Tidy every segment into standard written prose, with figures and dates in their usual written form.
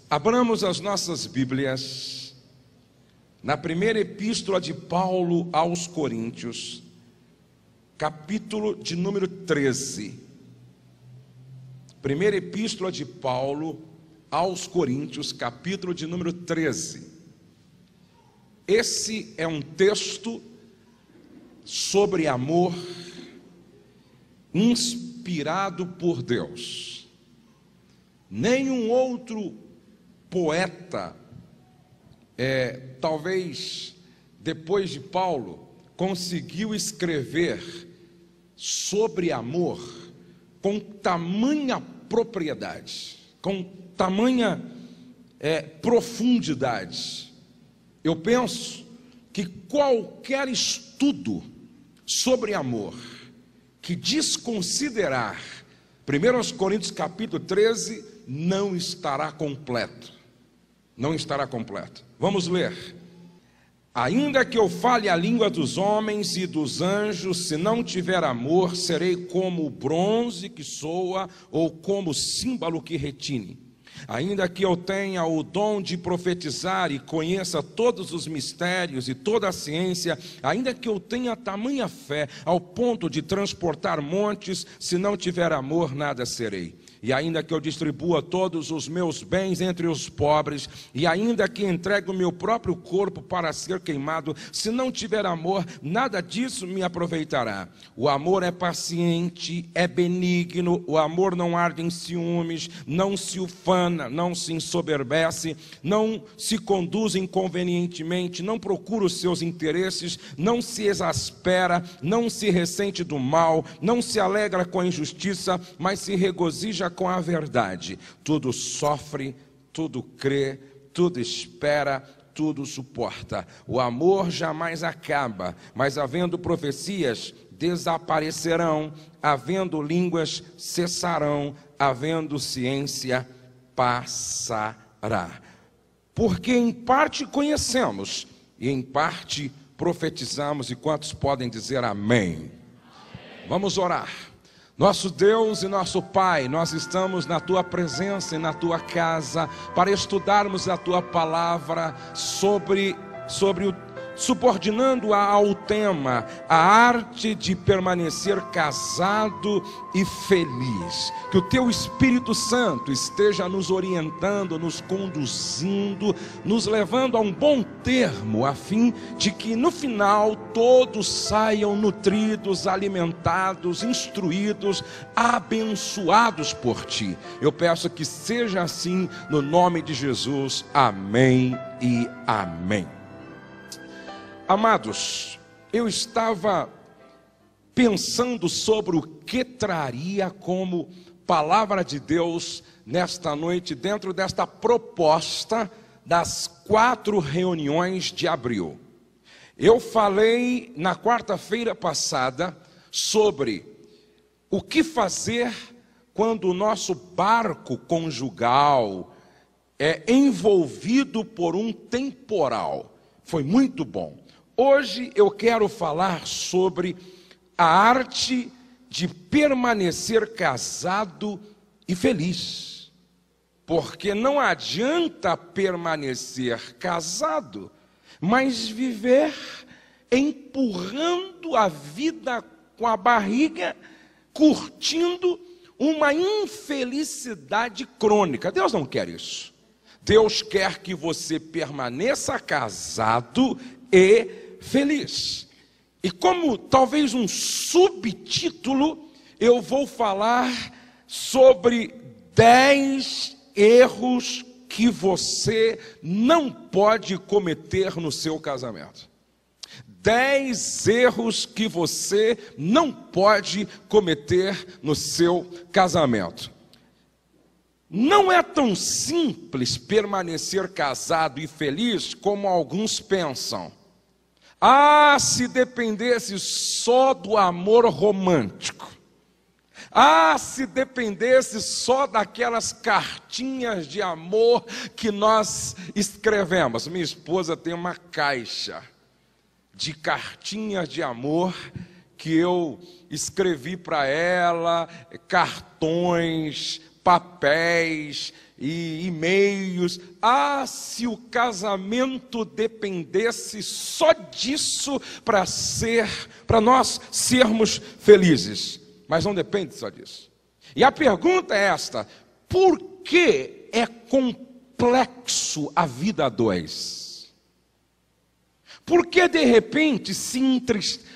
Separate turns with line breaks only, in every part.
Abramos as nossas Bíblias na primeira epístola de Paulo aos Coríntios, capítulo de número 13. Primeira epístola de Paulo aos Coríntios, capítulo de número 13. Esse é um texto sobre amor, inspirado por Deus. Nenhum outro poeta, talvez depois de Paulo, conseguiu escrever sobre amor com tamanha propriedade, com tamanha profundidade. Eu penso que qualquer estudo sobre amor que desconsiderar 1 Coríntios capítulo 13 não estará completo. Não estará completo. Vamos ler. Ainda que eu fale a língua dos homens e dos anjos, se não tiver amor, serei como o bronze que soa ou como o símbolo que retine. Ainda que eu tenha o dom de profetizar e conheça todos os mistérios e toda a ciência, ainda que eu tenha tamanha fé ao ponto de transportar montes, se não tiver amor, nada serei. E ainda que eu distribua todos os meus bens entre os pobres, e ainda que entregue o meu próprio corpo para ser queimado, se não tiver amor, nada disso me aproveitará. O amor é paciente, é benigno, o amor não arde em ciúmes, não se ufana, não se ensoberbece, não se conduz inconvenientemente, não procura os seus interesses, não se exaspera, não se ressente do mal, não se alegra com a injustiça, mas se regozija com a verdade. Tudo sofre, tudo crê, tudo espera, tudo suporta. O amor jamais acaba, mas havendo profecias, desaparecerão, havendo línguas, cessarão, havendo ciência, passará. Porque em parte conhecemos e em parte profetizamos. E quantos podem dizer amém? Vamos orar. Nosso Deus e nosso Pai, nós estamos na Tua presença e na Tua casa para estudarmos a Tua palavra subordinando-a ao tema, a arte de permanecer casado e feliz. Que o Teu Espírito Santo esteja nos orientando, nos conduzindo, nos levando a um bom termo, a fim de que no final todos saiam nutridos, alimentados, instruídos, abençoados por Ti. Eu peço que seja assim no nome de Jesus. Amém e amém. Amados, eu estava pensando sobre o que traria como palavra de Deus nesta noite, dentro desta proposta das 4 reuniões de abril. Eu falei na quarta-feira passada sobre o que fazer quando o nosso barco conjugal é envolvido por um temporal. Foi muito bom. Hoje eu quero falar sobre a arte de permanecer casado e feliz. Porque não adianta permanecer casado, mas viver empurrando a vida com a barriga, curtindo uma infelicidade crônica. Deus não quer isso. Deus quer que você permaneça casado e feliz. E como talvez um subtítulo, eu vou falar sobre 10 erros que você não pode cometer no seu casamento. 10 erros que você não pode cometer no seu casamento. Não é tão simples permanecer casado e feliz como alguns pensam. Ah, se dependesse só do amor romântico. Ah, se dependesse só daquelas cartinhas de amor que nós escrevemos. Minha esposa tem uma caixa de cartinhas de amor que eu escrevi para ela, cartões, papéis e e-mails. Ah, se o casamento dependesse só disso para nós sermos felizes. Mas não depende só disso. E a pergunta é esta: por que é complexo a vida a dois? Por que de repente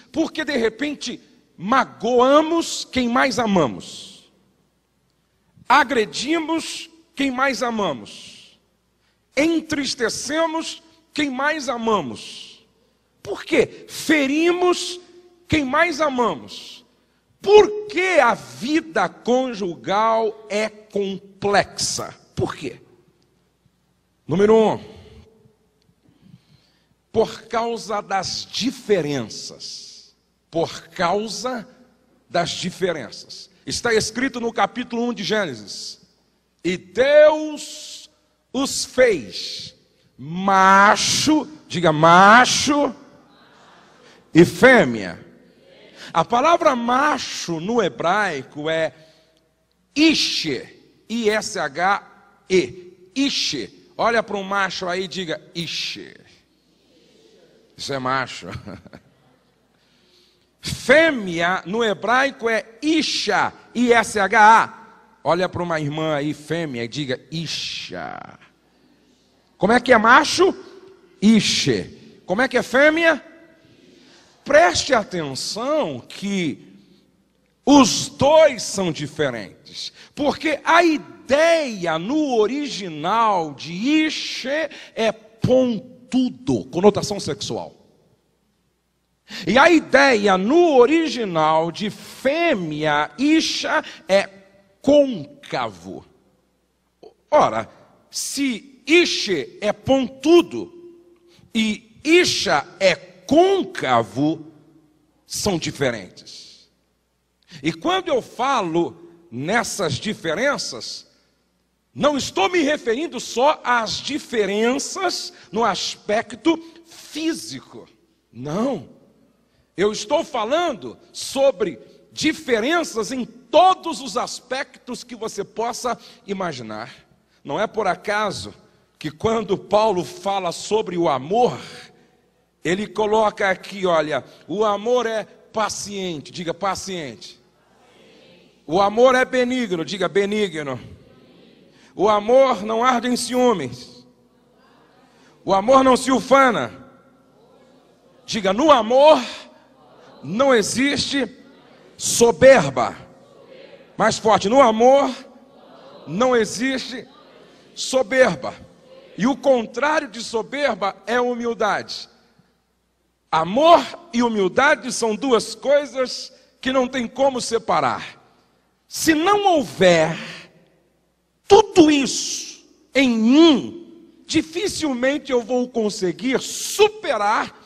por que de repente magoamos quem mais amamos? Agredimos quem mais amamos? Entristecemos quem mais amamos? Por quê? Ferimos quem mais amamos? Por que a vida conjugal é complexa? Por quê? Número 1, por causa das diferenças. Por causa das diferenças. Está escrito no capítulo 1 de Gênesis: e Deus os fez macho, diga macho, e fêmea. A palavra macho no hebraico é ishe, I-S-H-E, ishe. Olha para um macho aí e diga ishe. Isso é macho. Fêmea no hebraico é isha, I-S-H-A. Olha para uma irmã aí, fêmea, e diga isha. Como é que é macho? Ishe. Como é que é fêmea? Preste atenção que os dois são diferentes, porque a ideia no original de ishe é pontudo, conotação sexual. E a ideia no original de fêmea, isha, é côncavo. Ora, se ishe é pontudo e isha é côncavo, são diferentes. E quando eu falo nessas diferenças, não estou me referindo só às diferenças no aspecto físico. Não. Eu estou falando sobre diferenças em todos os aspectos que você possa imaginar. Não é por acaso que quando Paulo fala sobre o amor, ele coloca aqui, olha, o amor é paciente, diga paciente. O amor é benigno, diga benigno. O amor não arde em ciúmes. O amor não se ufana. Diga, no amor não existe soberba. Mais forte, no amor não existe soberba. E o contrário de soberba é humildade. Amor e humildade são duas coisas que não tem como separar. Se não houver tudo isso em mim, dificilmente eu vou conseguir superar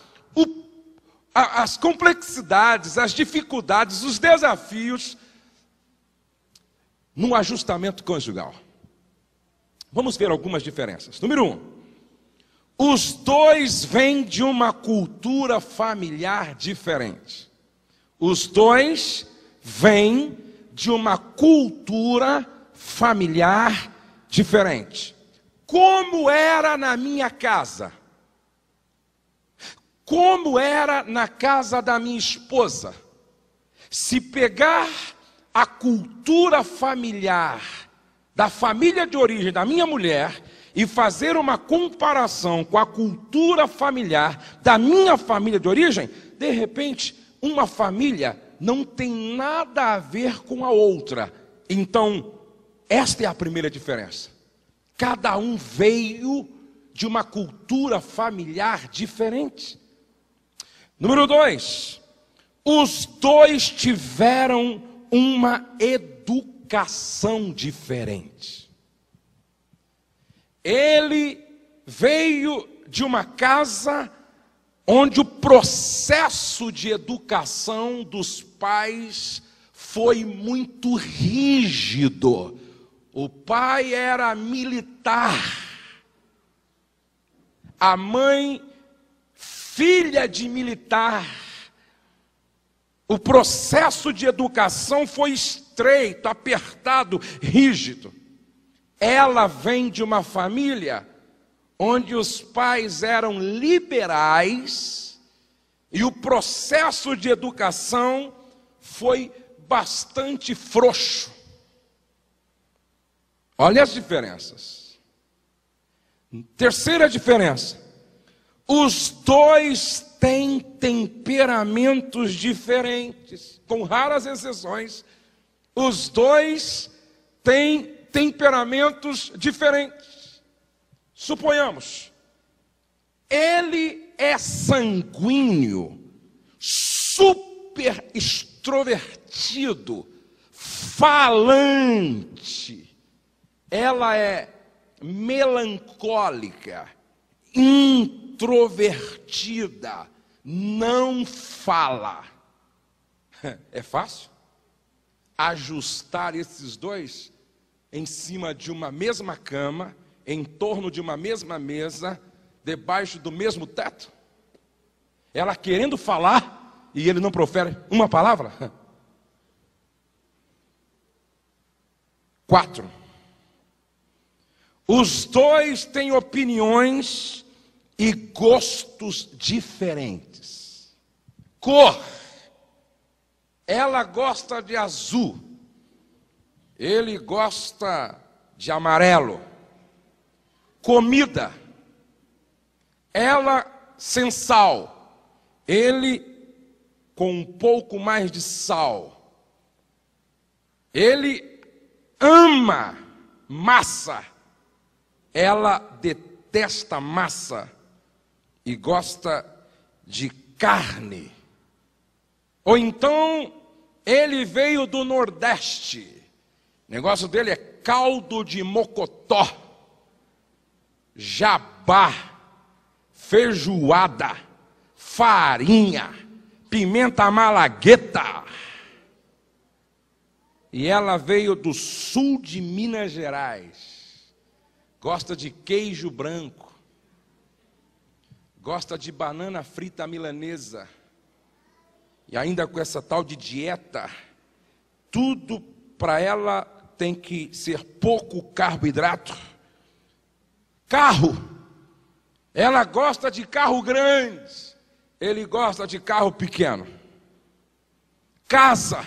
as complexidades, as dificuldades, os desafios no ajustamento conjugal. Vamos ver algumas diferenças. Número 1. Os dois vêm de uma cultura familiar diferente. Os dois vêm de uma cultura familiar diferente. Como era na minha casa? Como era na casa da minha esposa? Se pegar a cultura familiar da família de origem da minha mulher e fazer uma comparação com a cultura familiar da minha família de origem, de repente, uma família não tem nada a ver com a outra. Então, esta é a primeira diferença. Cada um veio de uma cultura familiar diferente. Número 2, os dois tiveram uma educação diferente. Ele veio de uma casa onde o processo de educação dos pais foi muito rígido. O pai era militar, a mãe filha de militar. O processo de educação foi estreito, apertado, rígido. Ela vem de uma família onde os pais eram liberais e o processo de educação foi bastante frouxo. Olha as diferenças. Terceira diferença: os dois têm temperamentos diferentes, com raras exceções. Os dois têm temperamentos diferentes. Suponhamos, ele é sanguíneo, super extrovertido, falante. Ela é melancólica, introvertida, não fala. É fácil ajustar esses dois em cima de uma mesma cama, em torno de uma mesma mesa, debaixo do mesmo teto? Ela querendo falar e ele não profere uma palavra? 4. Os dois têm opiniões e gostos diferentes. Cor: ela gosta de azul, ele gosta de amarelo. Comida: ela sem sal, ele com um pouco mais de sal. Ele ama massa, ela detesta massa e gosta de carne. Ou então, ele veio do Nordeste, o negócio dele é caldo de mocotó, jabá, feijoada, farinha, pimenta malagueta. E ela veio do sul de Minas Gerais, gosta de queijo branco, gosta de banana frita milanesa, e ainda com essa tal de dieta, tudo para ela tem que ser pouco carboidrato. Carro: ela gosta de carro grande, ele gosta de carro pequeno. Casa: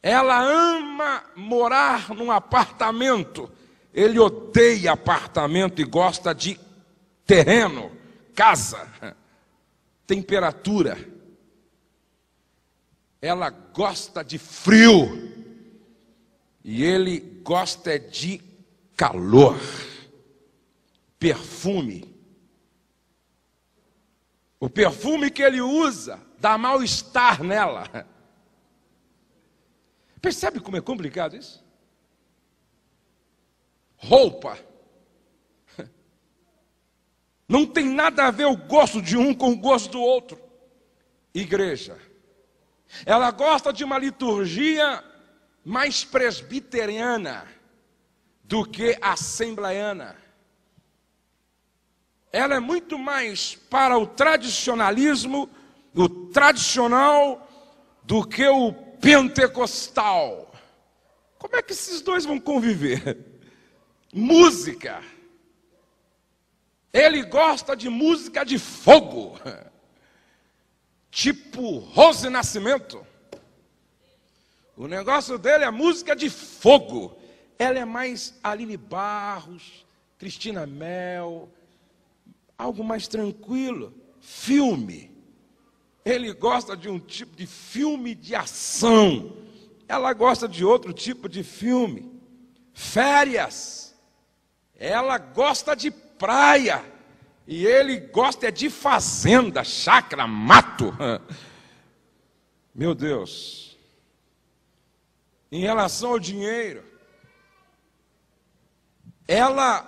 ela ama morar num apartamento, ele odeia apartamento e gosta de terreno, casa. Temperatura: ela gosta de frio e ele gosta de calor. Perfume: o perfume que ele usa dá mal-estar nela. Percebe como é complicado isso? Roupa: não tem nada a ver o gosto de um com o gosto do outro. Igreja: ela gosta de uma liturgia mais presbiteriana do que assembleiana. Ela é muito mais para o tradicionalismo, o tradicional, do que o pentecostal. Como é que esses dois vão conviver? Música: ele gosta de música de fogo, tipo Rose Nascimento. O negócio dele é música de fogo. Ela é mais Aline Barros, Cristina Mel, algo mais tranquilo. Filme: ele gosta de um tipo de filme de ação, ela gosta de outro tipo de filme. Férias: ela gosta de praia e ele gosta de fazenda, chácara, mato. Meu Deus. Em relação ao dinheiro, ela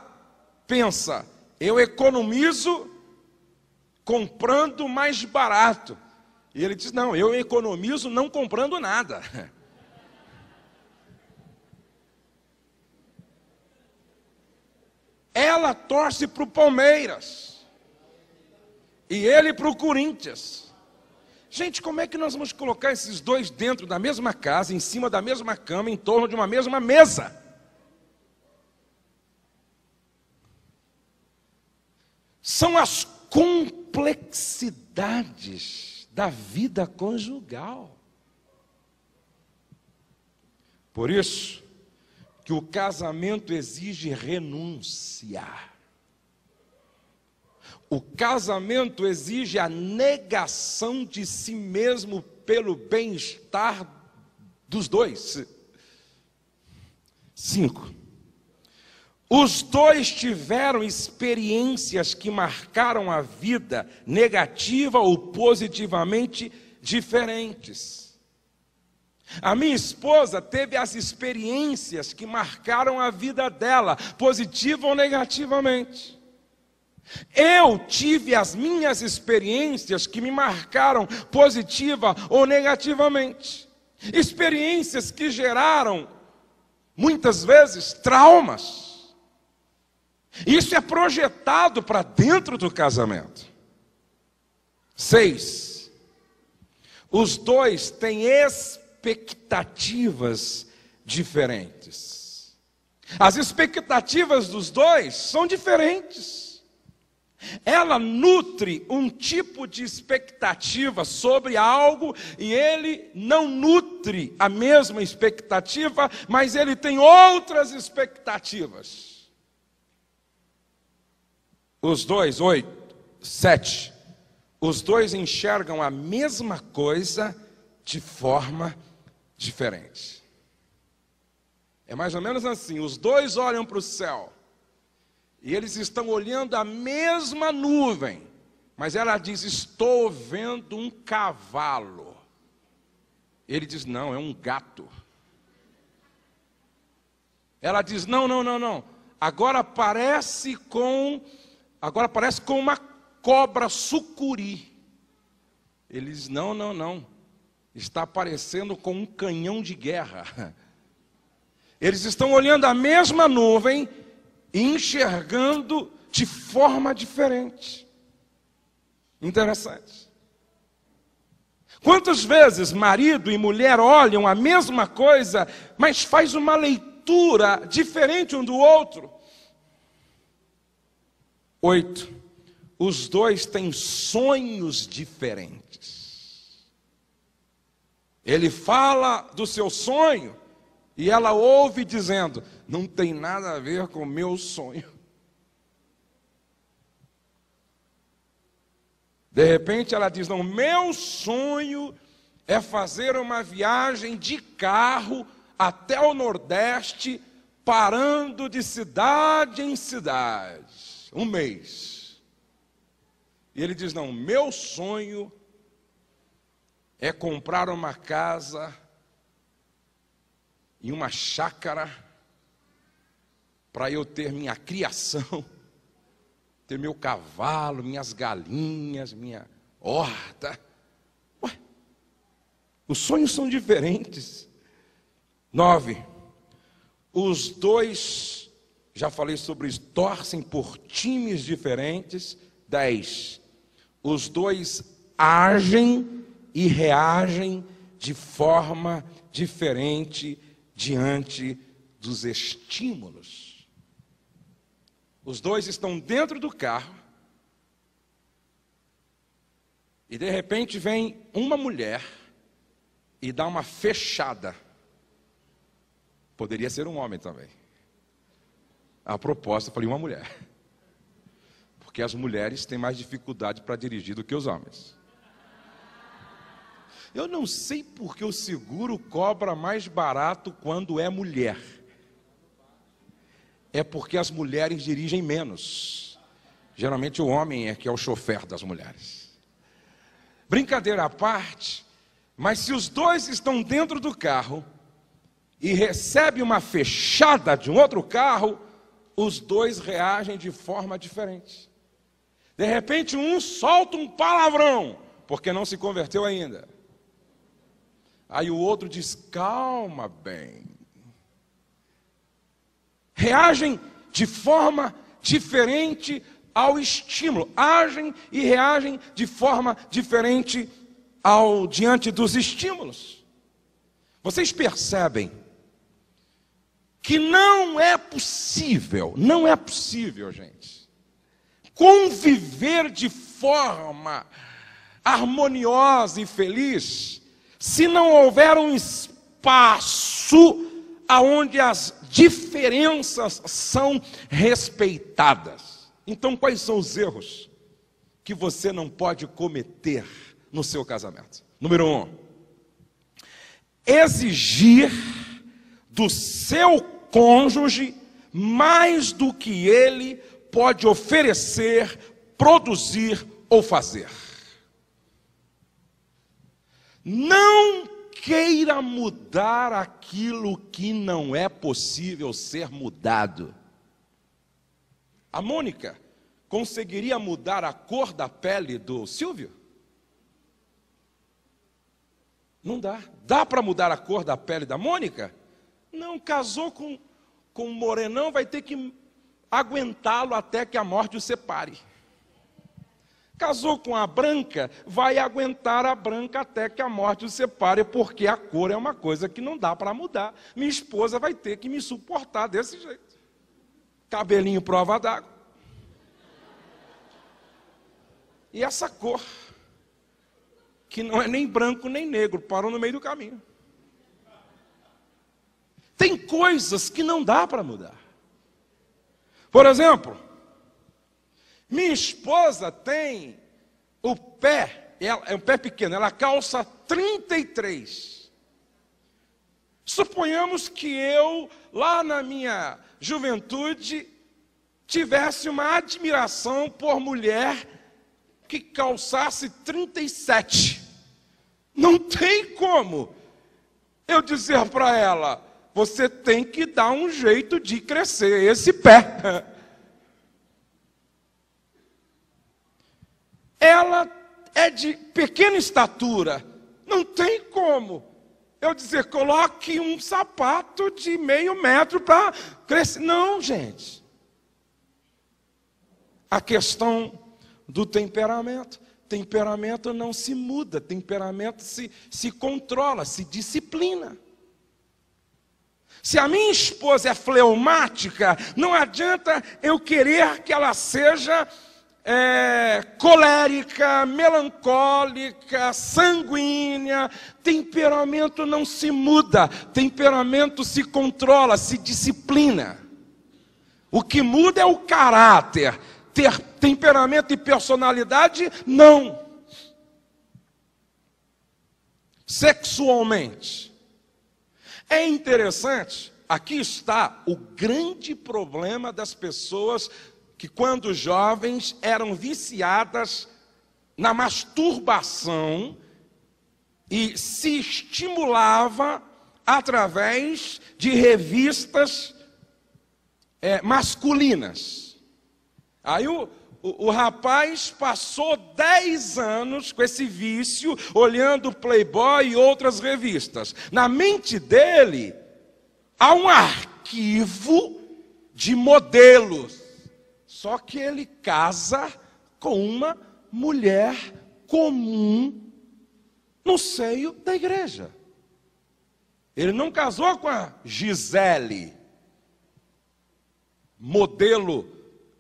pensa: eu economizo comprando mais barato. E ele diz: não, eu economizo não comprando nada. Ela torce para o Palmeiras e ele para o Corinthians. Gente, como é que nós vamos colocar esses dois dentro da mesma casa, em cima da mesma cama, em torno de uma mesma mesa? são as complexidades da vida conjugal. Por isso que o casamento exige renúncia. O casamento exige a negação de si mesmo pelo bem-estar dos dois. 5. Os dois tiveram experiências que marcaram a vida, negativa ou positivamente diferentes. A minha esposa teve as experiências que marcaram a vida dela, positiva ou negativamente. Eu tive as minhas experiências que me marcaram positiva ou negativamente. Experiências que geraram, muitas vezes, traumas. Isso é projetado para dentro do casamento. 6. Os dois têm expectativas diferentes. As expectativas dos dois são diferentes. Ela nutre um tipo de expectativa sobre algo e ele não nutre a mesma expectativa, mas ele tem outras expectativas. Os dois, 7, os dois enxergam a mesma coisa de forma diferente. É mais ou menos assim, os dois olham para o céu, e eles estão olhando a mesma nuvem, mas ela diz, estou vendo um cavalo. Ele diz, não, é um gato. Ela diz, não, agora parece com uma cobra sucuri. Ele diz, não, está parecendo com um canhão de guerra. Eles estão olhando a mesma nuvem e enxergando de forma diferente. Interessante. Quantas vezes marido e mulher olham a mesma coisa, mas faz uma leitura diferente um do outro? 8. Os dois têm sonhos diferentes. Ele fala do seu sonho e ela ouve dizendo, não tem nada a ver com o meu sonho. De repente ela diz, não, meu sonho é fazer uma viagem de carro até o Nordeste, parando de cidade em cidade, 1 mês. E ele diz, não, meu sonho é comprar uma casa em uma chácara, para eu ter minha criação, ter meu cavalo, minhas galinhas, minha horta. Ué, os sonhos são diferentes. 9. Os dois, já falei sobre isso, torcem por times diferentes. 10. Os dois agem e reagem de forma diferente diante dos estímulos. Os dois estão dentro do carro e de repente vem uma mulher e dá uma fechada. Poderia ser um homem também. A propósito, eu falei uma mulher. Porque as mulheres têm mais dificuldade para dirigir do que os homens. Eu não sei porque o seguro cobra mais barato quando é mulher. É porque as mulheres dirigem menos. Geralmente o homem é que é o chofer das mulheres. Brincadeira à parte, mas se os dois estão dentro do carro e recebem uma fechada de um outro carro, os dois reagem de forma diferente. De repente um solta um palavrão, porque não se converteu ainda. Aí o outro diz, calma bem. Reagem de forma diferente ao estímulo. Agem e reagem de forma diferente diante dos estímulos. Vocês percebem que não é possível, gente, conviver de forma harmoniosa e feliz se não houver um espaço onde as diferenças são respeitadas. Então, quais são os erros que você não pode cometer no seu casamento? Número 1, exigir do seu cônjuge mais do que ele pode oferecer, produzir ou fazer. Não queira mudar aquilo que não é possível ser mudado. A Mônica conseguiria mudar a cor da pele do Silvio? Não dá. Dá para mudar a cor da pele da Mônica? Não, casou com um morenão, vai ter que aguentá-lo até que a morte o separe. Casou com a branca, vai aguentar a branca até que a morte o separe, porque a cor é uma coisa que não dá para mudar. Minha esposa vai ter que me suportar desse jeito. Cabelinho prova d'água. E essa cor, que não é nem branco nem negro, parou no meio do caminho. Tem coisas que não dá para mudar. Por exemplo, minha esposa tem o pé, é um pé pequeno, ela calça 33. Suponhamos que eu, lá na minha juventude, tivesse uma admiração por mulher que calçasse 37. Não tem como eu dizer para ela: você tem que dar um jeito de crescer esse pé. Ela é de pequena estatura, não tem como eu dizer: coloque um sapato de meio metro para crescer. Não, gente. A questão do temperamento. Temperamento não se muda, temperamento se controla, se disciplina. Se a minha esposa é fleumática, não adianta eu querer que ela seja colérica, melancólica, sanguínea. Temperamento não se muda, temperamento se controla, se disciplina. O que muda é o caráter. Ter temperamento e personalidade, não. Sexualmente, é interessante, aqui está o grande problema das pessoas que, quando jovens, eram viciadas na masturbação e se estimulava através de revistas masculinas. Aí o rapaz passou 10 anos com esse vício, olhando Playboy e outras revistas. Na mente dele, há um arquivo de modelos. Só que ele casa com uma mulher comum no seio da igreja. Ele não casou com a Gisele, modelo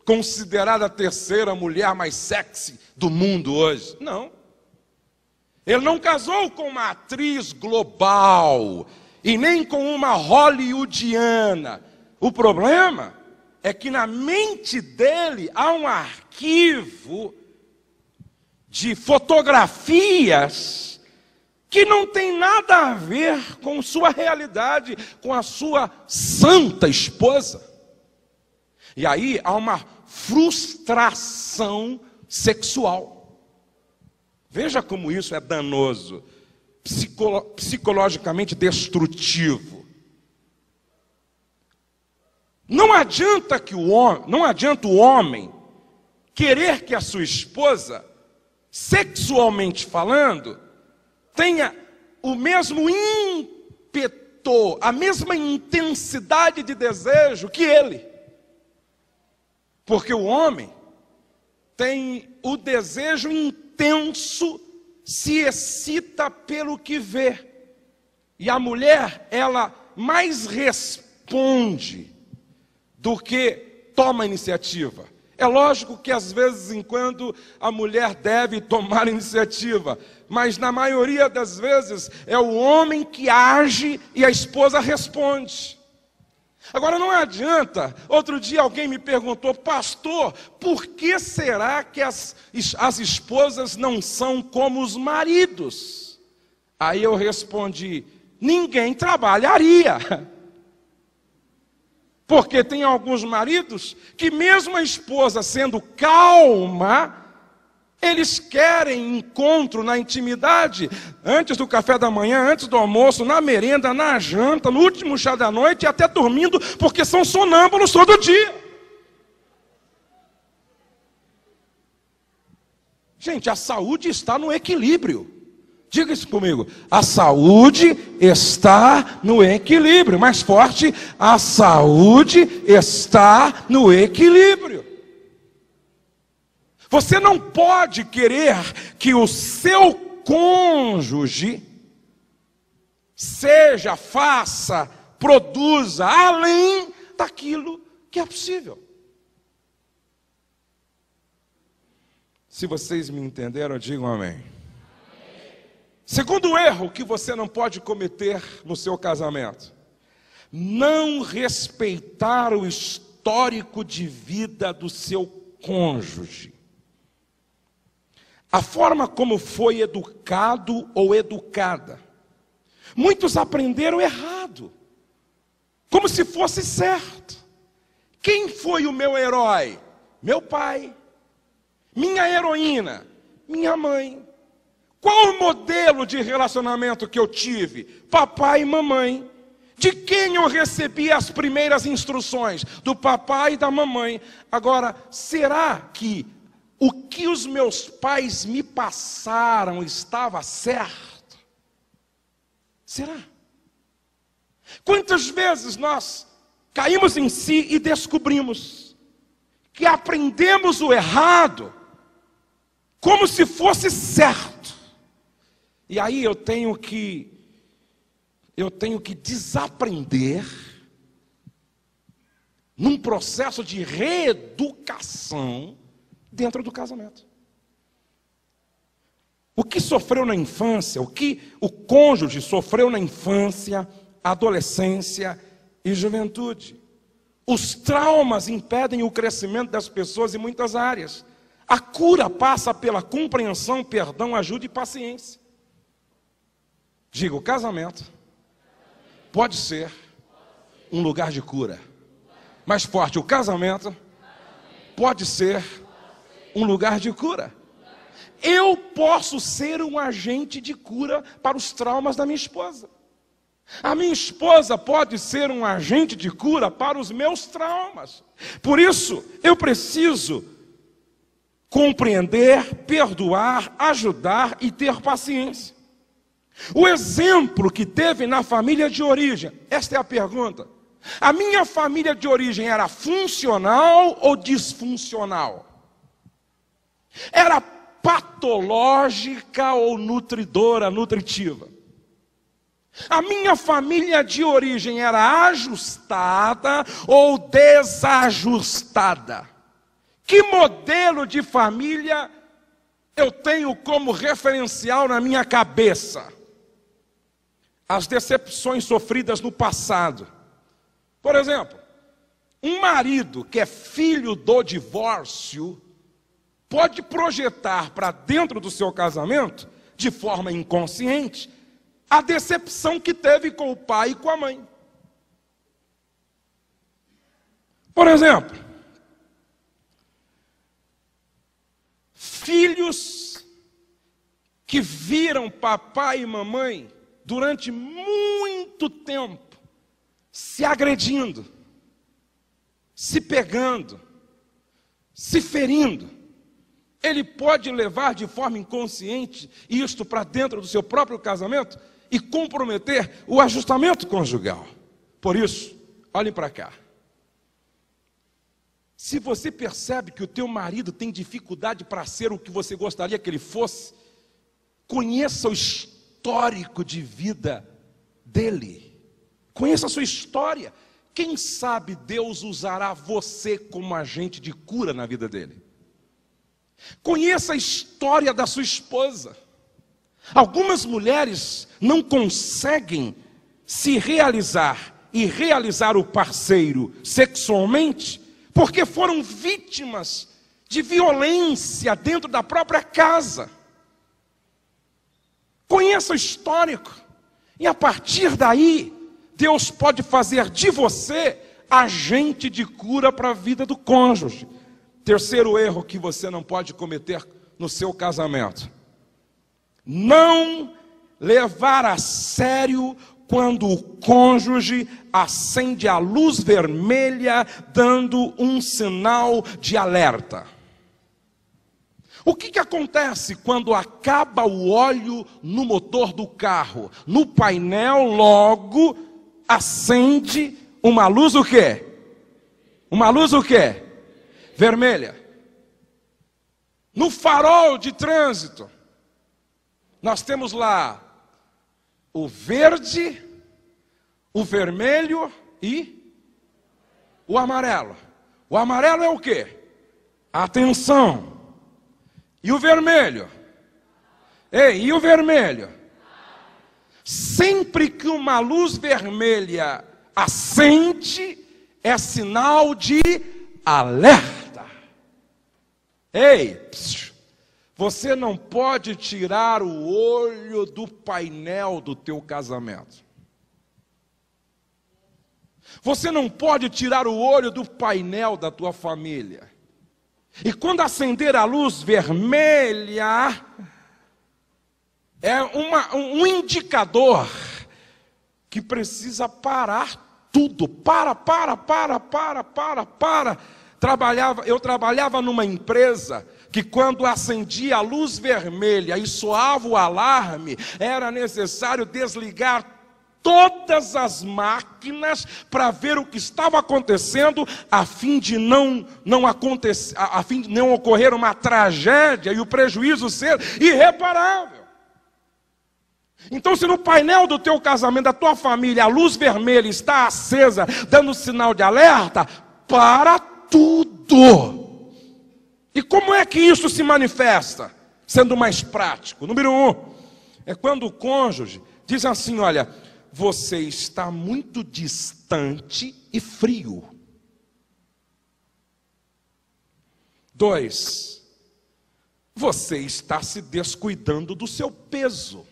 considerada a terceira mulher mais sexy do mundo hoje. Não. Ele não casou com uma atriz global e nem com uma hollywoodiana. O problema é que na mente dele há um arquivo de fotografias que não tem nada a ver com sua realidade, com a sua santa esposa. E aí há uma frustração sexual. Veja como isso é danoso, psicologicamente destrutivo. Não adianta o homem querer que a sua esposa, sexualmente falando, tenha o mesmo ímpeto, a mesma intensidade de desejo que ele. Porque o homem tem o desejo intenso, se excita pelo que vê. E a mulher, ela mais responde do que toma iniciativa. É lógico que às vezes em quando a mulher deve tomar iniciativa, mas na maioria das vezes é o homem que age e a esposa responde. Agora não adianta, outro dia alguém me perguntou: pastor, por que será que as esposas não são como os maridos? Aí eu respondi: ninguém trabalharia. Porque tem alguns maridos que mesmo a esposa sendo calma, eles querem encontro na intimidade, antes do café da manhã, antes do almoço, na merenda, na janta, no último chá da noite e até dormindo, porque são sonâmbulos todo dia. Gente, a saúde está no equilíbrio. Diga isso comigo: a saúde está no equilíbrio. Mais forte: a saúde está no equilíbrio. Você não pode querer que o seu cônjuge seja, faça, produza além daquilo que é possível. Se vocês me entenderam, digam amém. Segundo erro que você não pode cometer no seu casamento: não respeitar o histórico de vida do seu cônjuge. A forma como foi educado ou educada. Muitos aprenderam errado, como se fosse certo. Quem foi o meu herói? Meu pai. Minha heroína? Minha mãe. Qual o modelo de relacionamento que eu tive? Papai e mamãe. De quem eu recebi as primeiras instruções? Do papai e da mamãe. Agora, será que o que os meus pais me passaram estava certo? Será? Quantas vezes nós caímos em si e descobrimos que aprendemos o errado como se fosse certo? E aí eu tenho que desaprender num processo de reeducação dentro do casamento. O que sofreu na infância, o que o cônjuge sofreu na infância, adolescência e juventude. Os traumas impedem o crescimento das pessoas em muitas áreas. A cura passa pela compreensão, perdão, ajuda e paciência. Diga: o casamento pode ser um lugar de cura. Mais forte: o casamento pode ser um lugar de cura. Eu posso ser um agente de cura para os traumas da minha esposa. A minha esposa pode ser um agente de cura para os meus traumas. Por isso, eu preciso compreender, perdoar, ajudar e ter paciência. O exemplo que teve na família de origem, esta é a pergunta: a minha família de origem era funcional ou disfuncional? Era patológica ou nutridora, nutritiva? A minha família de origem era ajustada ou desajustada? Que modelo de família eu tenho como referencial na minha cabeça? As decepções sofridas no passado. Por exemplo, um marido que é filho do divórcio pode projetar para dentro do seu casamento, de forma inconsciente, a decepção que teve com o pai e com a mãe. Por exemplo, filhos que viram papai e mamãe durante muito tempo se agredindo, se pegando, se ferindo. Ele pode levar de forma inconsciente isto para dentro do seu próprio casamento e comprometer o ajustamento conjugal. Por isso, olhem para cá. Se você percebe que o teu marido tem dificuldade para ser o que você gostaria que ele fosse, conheça o histórico de vida dele. Conheça a sua história. quem sabe Deus usará você como agente de cura na vida dele. Conheça a história da sua esposa. Algumas mulheres não conseguem se realizar e realizar o parceiro sexualmente porque foram vítimas de violência dentro da própria casa. Conheça o histórico e a partir daí Deus pode fazer de você agente de cura para a vida do cônjuge. Terceiro erro que você não pode cometer no seu casamento: não levar a sério quando o cônjuge acende a luz vermelha, dando um sinal de alerta. O que acontece quando acaba o óleo no motor do carro? No painel logo acende uma luz o quê? Uma luz o quê? Vermelha. No farol de trânsito, nós temos lá o verde, o vermelho e o amarelo. O amarelo é o quê? Atenção. E o vermelho? Ei, e o vermelho? Sempre que uma luz vermelha acende, é sinal de alerta. Ei, você não pode tirar o olho do painel do teu casamento. Você não pode tirar o olho do painel da tua família. E quando acender a luz vermelha, é um indicador que precisa parar tudo. Eu trabalhava numa empresa que quando acendia a luz vermelha e soava o alarme, era necessário desligar todas as máquinas para ver o que estava acontecendo, a fim de não ocorrer uma tragédia e o prejuízo ser irreparável. Então, se no painel do teu casamento, da tua família, a luz vermelha está acesa, dando sinal de alerta, para tudo. E como é que isso se manifesta? Sendo mais prático. Número 1, é quando o cônjuge diz assim: olha, você está muito distante e frio. 2, você está se descuidando do seu peso.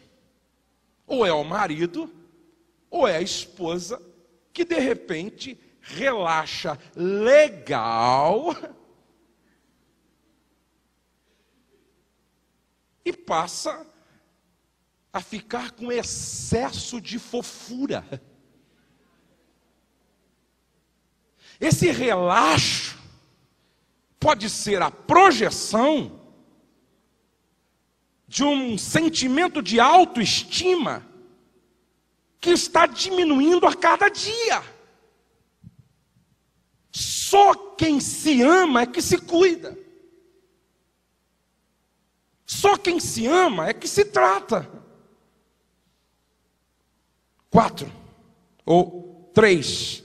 Ou é o marido, ou é a esposa, que de repente relaxa legal e passa a ficar com excesso de fofura. Esse relaxo pode ser a projeção de um sentimento de autoestima que está diminuindo a cada dia. Só quem se ama é que se cuida. Só quem se ama é que se trata. 4 ou 3,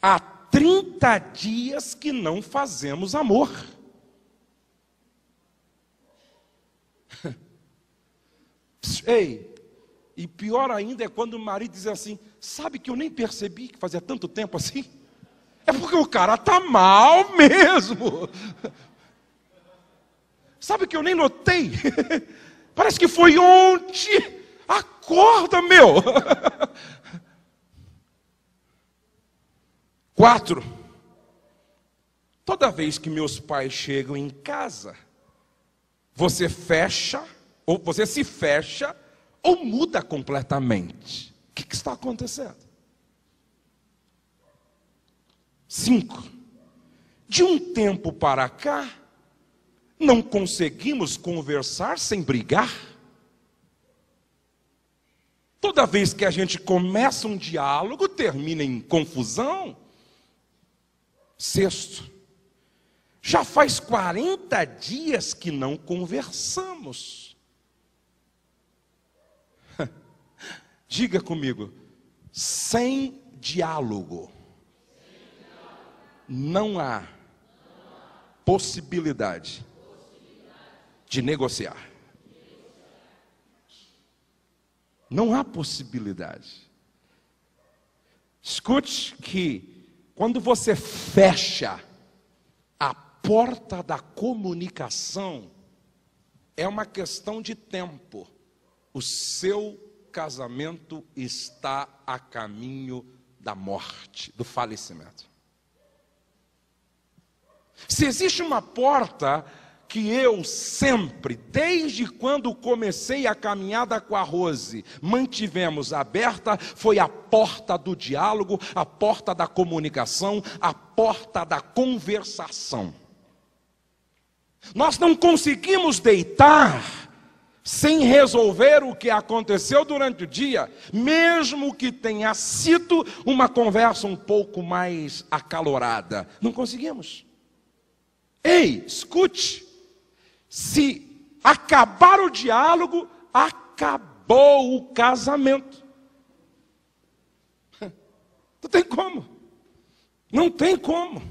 há 30 dias que não fazemos amor. Ei, e pior ainda é quando o marido diz assim: sabe que eu nem percebi que fazia tanto tempo assim? É porque o cara está mal mesmo. Sabe que eu nem notei? Parece que foi ontem. Acorda, meu. 4, toda vez que meus pais chegam em casa, você fecha, ou você se fecha, ou muda completamente. O que está acontecendo? 5, de um tempo para cá, não conseguimos conversar sem brigar. Toda vez que a gente começa um diálogo, termina em confusão. 6, já faz 40 dias que não conversamos. Diga comigo, sem diálogo não há possibilidade de negociar. Não há possibilidade. Escute que quando você fecha a porta da comunicação, é uma questão de tempo. O seu casamento está a caminho da morte, do falecimento. Se existe uma porta que eu sempre, desde quando comecei a caminhada com a Rose, mantivemos aberta, foi a porta do diálogo, a porta da comunicação, a porta da conversação. Nós não conseguimos deitar sem resolver o que aconteceu durante o dia, mesmo que tenha sido uma conversa um pouco mais acalorada. Não conseguimos. Ei, escute. Se acabar o diálogo, acabou o casamento. Não tem como. Não tem como.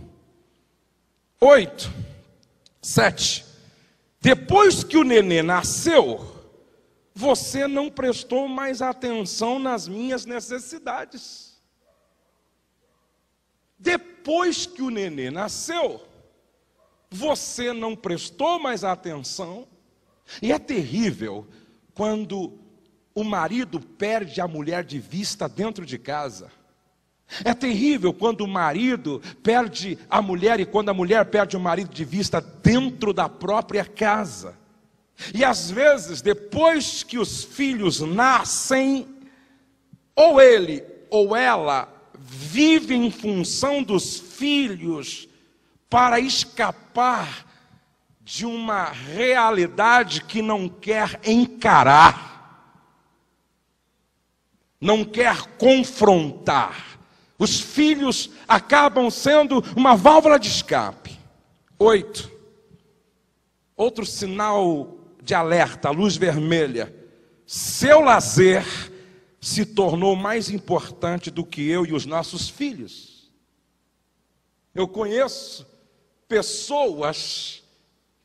8, 7. Depois que o nenê nasceu, você não prestou mais atenção nas minhas necessidades. Depois que o nenê nasceu, você não prestou mais atenção. E é terrível quando o marido perde a mulher de vista dentro de casa. É terrível quando o marido perde a mulher e quando a mulher perde o marido de vista dentro da própria casa. E às vezes, depois que os filhos nascem, ou ele ou ela vive em função dos filhos para escapar de uma realidade que não quer encarar, não quer confrontar. Os filhos acabam sendo uma válvula de escape. 8. Outro sinal de alerta, luz vermelha. Seu lazer se tornou mais importante do que eu e os nossos filhos. Eu conheço pessoas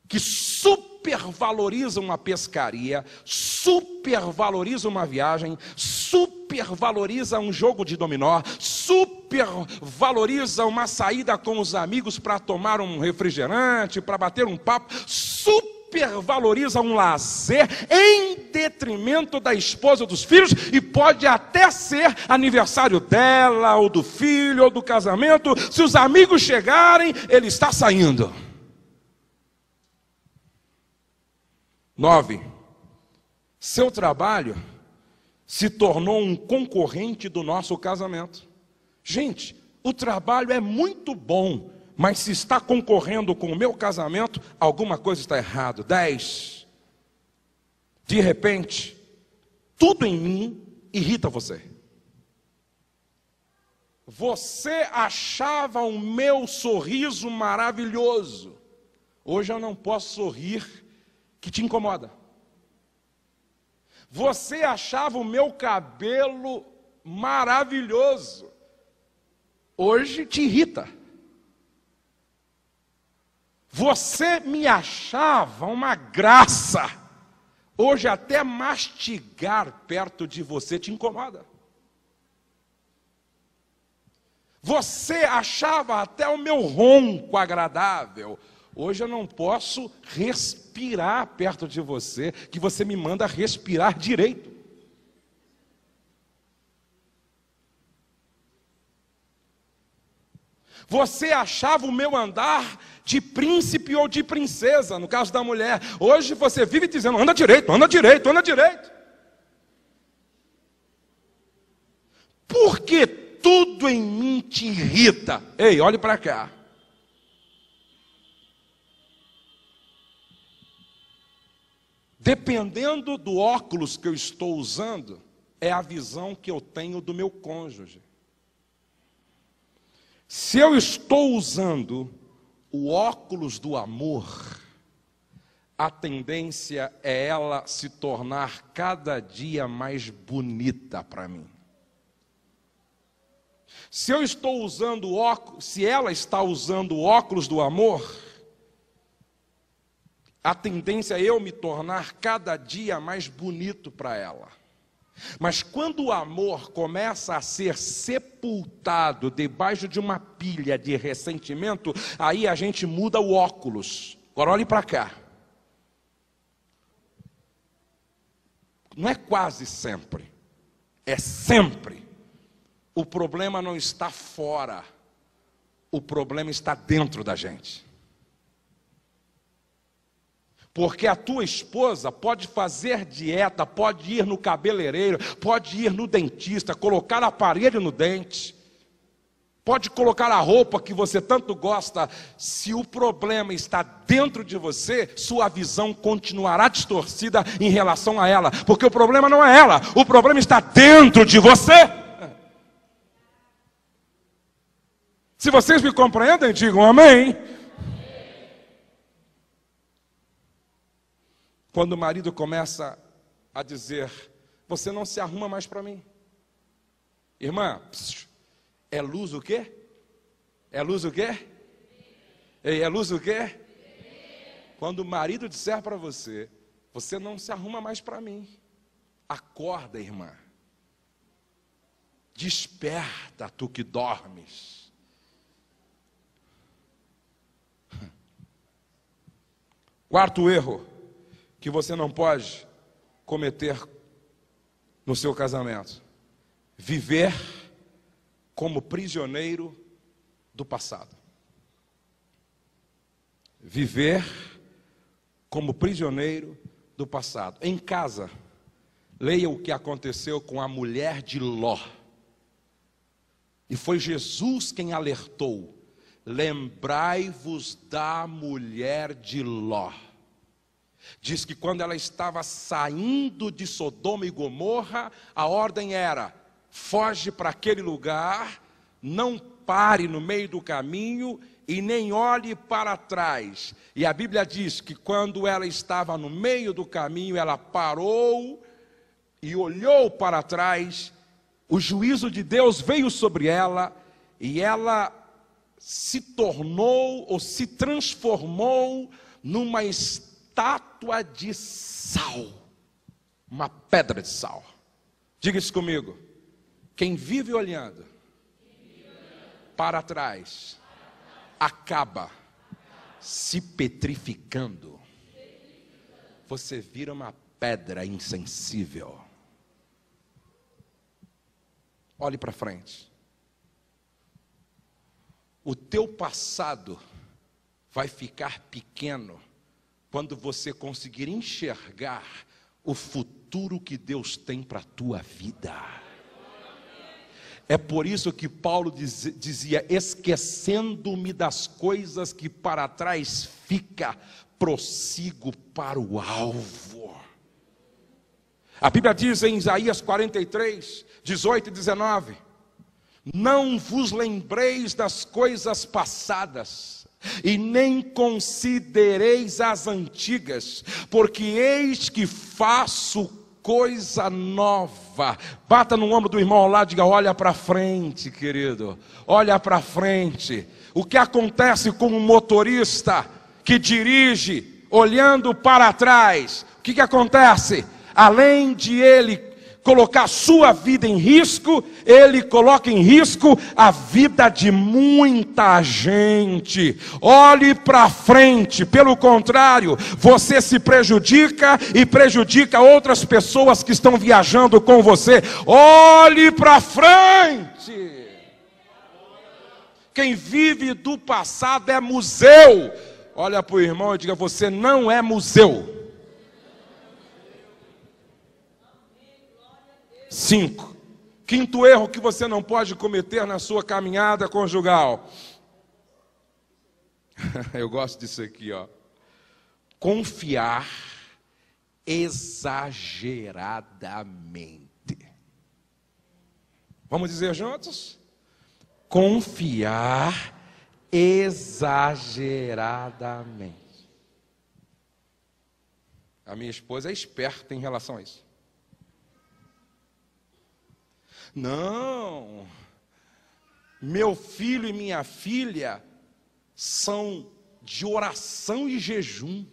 que supervalorizam a pescaria, supervalorizam uma viagem, supervalorizam um jogo de dominó, supervalorizam uma saída com os amigos para tomar um refrigerante, para bater um papo, supervaloriza um lazer em detrimento da esposa ou dos filhos, e pode até ser aniversário dela, ou do filho, ou do casamento. Se os amigos chegarem, ele está saindo. 9. Seu trabalho se tornou um concorrente do nosso casamento. Gente, o trabalho é muito bom, mas se está concorrendo com o meu casamento, alguma coisa está errado. 10. De repente, tudo em mim irrita você. Você achava o meu sorriso maravilhoso. Hoje eu não posso sorrir, que te incomoda. Você achava o meu cabelo maravilhoso. Hoje te irrita. Você me achava uma graça. Hoje até mastigar perto de você te incomoda. Você achava até o meu ronco agradável. Hoje eu não posso respirar perto de você, que você me manda respirar direito. Você achava o meu andar de príncipe ou de princesa, no caso da mulher. Hoje você vive dizendo, anda direito, anda direito, anda direito. Porque tudo em mim te irrita. Ei, olhe para cá. Dependendo do óculos que eu estou usando, é a visão que eu tenho do meu cônjuge. Se eu estou usando o óculos do amor, a tendência é ela se tornar cada dia mais bonita para mim. Se eu estou usando óculos, se ela está usando o óculos do amor, a tendência é eu me tornar cada dia mais bonito para ela. Mas quando o amor começa a ser sepultado debaixo de uma pilha de ressentimento, aí a gente muda o óculos. Agora olhe para cá. Não é quase sempre, é sempre. O problema não está fora, o problema está dentro da gente. Porque a tua esposa pode fazer dieta, pode ir no cabeleireiro, pode ir no dentista, colocar aparelho no dente, pode colocar a roupa que você tanto gosta. Se o problema está dentro de você, sua visão continuará distorcida em relação a ela. Porque o problema não é ela, o problema está dentro de você. Se vocês me compreendem, digam amém. Quando o marido começa a dizer: você não se arruma mais para mim. Irmã, é luz o quê? É luz o quê? É luz o quê? Quando o marido disser para você: você não se arruma mais para mim. Acorda, irmã. Desperta, tu que dormes. Quarto erro que você não pode cometer no seu casamento: viver como prisioneiro do passado. Viver como prisioneiro do passado. Em casa, leia o que aconteceu com a mulher de Ló. E foi Jesus quem alertou: lembrai-vos da mulher de Ló. Diz que quando ela estava saindo de Sodoma e Gomorra, a ordem era: foge para aquele lugar, não pare no meio do caminho e nem olhe para trás. E a Bíblia diz que quando ela estava no meio do caminho, ela parou e olhou para trás. O juízo de Deus veio sobre ela e ela se tornou ou se transformou numa estátua de sal, uma pedra de sal. Diga isso comigo: quem vive olhando para trás acaba se petrificando. Você vira uma pedra insensível. Olhe para frente. O teu passado vai ficar pequeno quando você conseguir enxergar o futuro que Deus tem para a tua vida. É por isso que Paulo dizia: esquecendo-me das coisas que para trás fica, prossigo para o alvo. A Bíblia diz em Isaías 43, 18 e 19: não vos lembreis das coisas passadas, e nem considereis as antigas, porque eis que faço coisa nova. Bata no ombro do irmão ao lado e diga: olha para frente, querido, olha para frente. O que acontece com um motorista que dirige olhando para trás? O que acontece? Além de ele colocar sua vida em risco, ele coloca em risco a vida de muita gente. Olhe para frente, pelo contrário, você se prejudica e prejudica outras pessoas que estão viajando com você. Olhe para frente. Quem vive do passado é museu. Olha para o irmão e diga: você não é museu. 5. Quinto erro que você não pode cometer na sua caminhada conjugal. Eu gosto disso aqui, ó. Confiar exageradamente. Vamos dizer juntos? Confiar exageradamente. A minha esposa é esperta em relação a isso. Não, Meu filho e minha filha são de oração e jejum.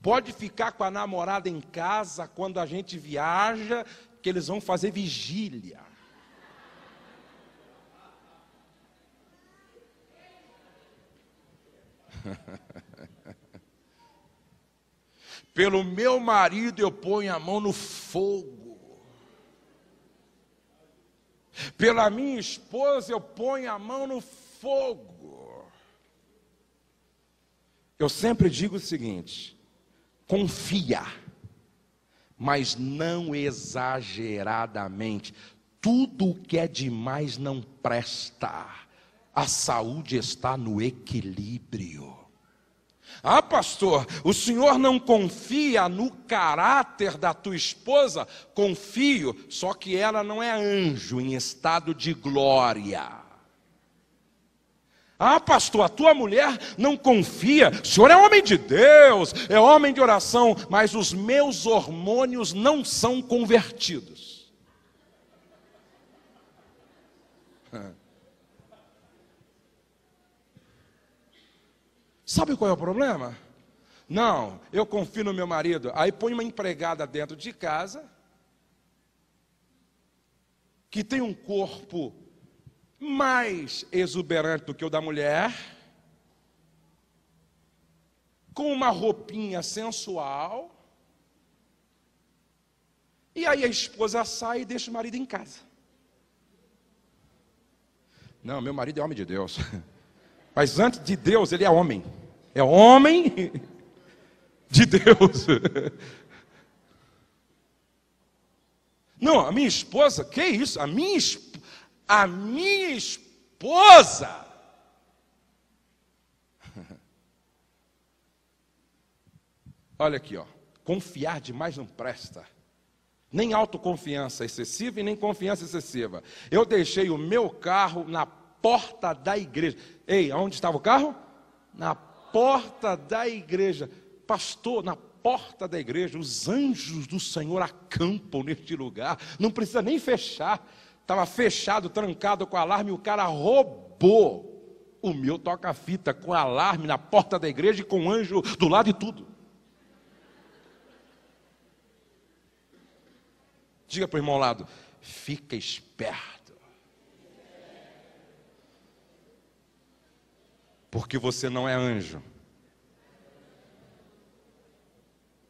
Pode ficar com a namorada em casa quando a gente viaja, que eles vão fazer vigília. Pelo meu marido eu ponho a mão no fogo. Pela minha esposa eu ponho a mão no fogo. Eu sempre digo o seguinte: confia, mas não exageradamente. Tudo que é demais não presta. A saúde está no equilíbrio. Ah, pastor, o senhor não confia no caráter da tua esposa? Confio, só que ela não é anjo em estado de glória. Ah, pastor, a tua mulher não confia. O senhor é homem de Deus, é homem de oração, mas os meus hormônios não são convertidos. Sabe qual é o problema? Não, eu confio no meu marido. Aí põe uma empregada dentro de casa, que tem um corpo mais exuberante do que o da mulher, com uma roupinha sensual, e aí a esposa sai e deixa o marido em casa. Não, meu marido é homem de Deus. Mas antes de Deus, ele é homem. É homem de Deus. Não, a minha esposa, que isso? A minha esposa. Olha aqui, ó. Confiar demais não presta. Nem autoconfiança excessiva e nem confiança excessiva. Eu deixei o meu carro na porta da igreja. Ei, aonde estava o carro? Na porta da igreja. Pastor, na porta da igreja, os anjos do Senhor acampam neste lugar. Não precisa nem fechar. Estava fechado, trancado com alarme, e o cara roubou o meu toca-fita com alarme na porta da igreja e com anjo do lado e tudo. Diga para o irmão ao lado: fica esperto. Porque você não é anjo.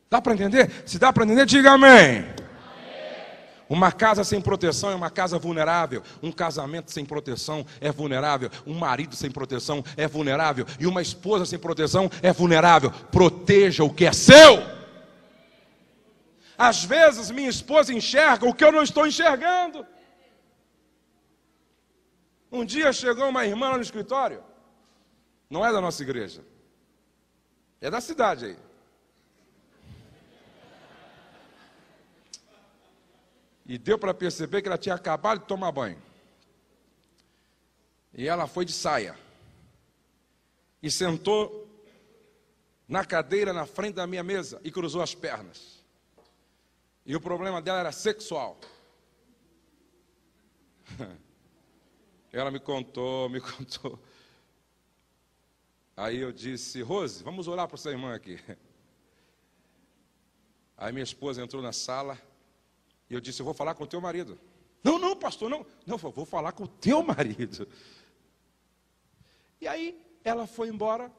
Dá para entender? Se dá para entender, diga amém. Uma casa sem proteção é uma casa vulnerável. Um casamento sem proteção é vulnerável. Um marido sem proteção é vulnerável. E uma esposa sem proteção é vulnerável. Proteja o que é seu. Às vezes minha esposa enxerga o que eu não estou enxergando. Um dia chegou uma irmã lá no escritório. Não é da nossa igreja. É da cidade aí. E deu para perceber que ela tinha acabado de tomar banho. E ela foi de saia. E sentou na cadeira na frente da minha mesa e cruzou as pernas. E o problema dela era sexual. Ela me contou. Aí eu disse: Rose, vamos orar para essa irmã aqui. Aí minha esposa entrou na sala. E eu disse: eu vou falar com o teu marido. Não, pastor, não. Não, vou falar com o teu marido. E aí ela foi embora.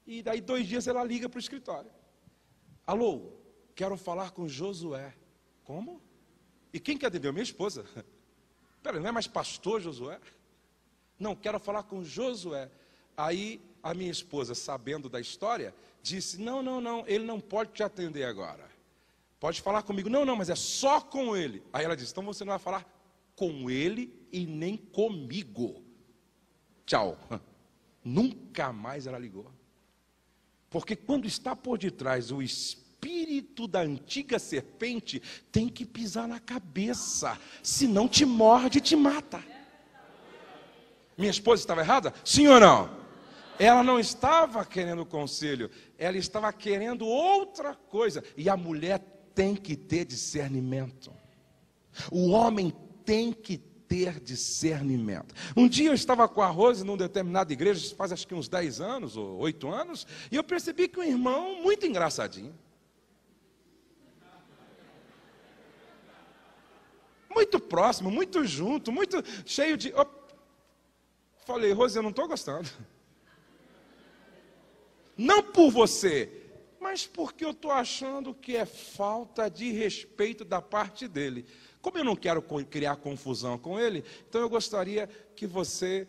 E daí 2 dias ela liga para o escritório. Alô, quero falar com Josué. Como? E quem que atendeu? Minha esposa. Peraí, não é mais pastor Josué? Não, quero falar com Josué. Aí a minha esposa, sabendo da história, disse: não, ele não pode te atender agora. Pode falar comigo. Não, mas é só com ele. Aí ela disse: então você não vai falar com ele e nem comigo. Tchau. Nunca mais ela ligou. Porque quando está por detrás o espírito da antiga serpente, tem que pisar na cabeça. Senão te morde e te mata. Minha esposa estava errada? Sim ou não? Ela não estava querendo conselho. Ela estava querendo outra coisa. E a mulher tem que ter discernimento. O homem tem que ter discernimento. Um dia eu estava com a Rose numa determinada igreja, faz acho que uns 10 anos ou 8 anos, e eu percebi que um irmão muito engraçadinho, muito próximo, muito junto, muito cheio de... Falei, Rose, eu não estou gostando. Não por você, mas porque eu estou achando que é falta de respeito da parte dele. Como eu não quero criar confusão com ele, então eu gostaria que você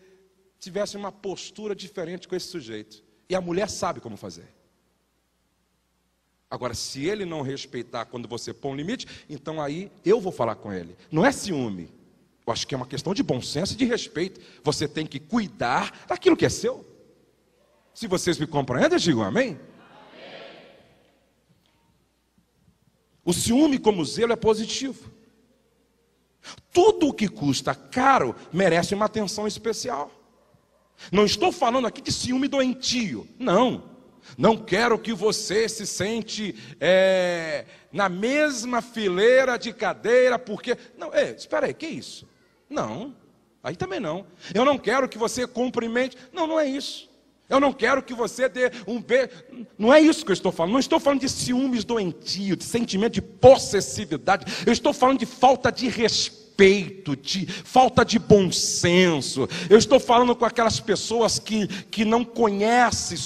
tivesse uma postura diferente com esse sujeito. E a mulher sabe como fazer. Agora, se ele não respeitar quando você põe um limite, então aí eu vou falar com ele. Não é ciúme. Eu acho que é uma questão de bom senso e de respeito. Você tem que cuidar daquilo que é seu. Se vocês me compreendem, digam amém. O ciúme como zelo é positivo. Tudo o que custa caro merece uma atenção especial. Não estou falando aqui de ciúme doentio. Não quero que você se sente na mesma fileira de cadeira, porque... Não, espera aí, que isso? Não, aí também não. Eu não quero que você cumprimente... Não é isso. Eu não quero que você dê um beijo. Não é isso que eu estou falando. Não estou falando de ciúmes doentio, de sentimento de possessividade. Eu estou falando de falta de respeito, de falta de bom senso. Eu estou falando com aquelas pessoas que não conhecem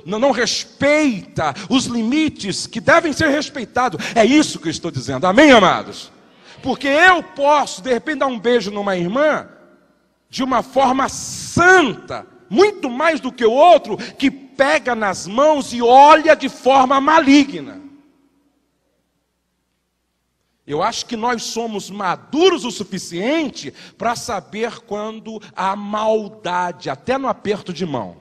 não respeita os limites que devem ser respeitados. É isso que eu estou dizendo. Amém, amados? Porque eu posso, de repente, dar um beijo numa irmã de uma forma santa, muito mais do que o outro que pega nas mãos e olha de forma maligna. Eu acho que nós somos maduros o suficiente para saber quando há maldade, até no aperto de mão.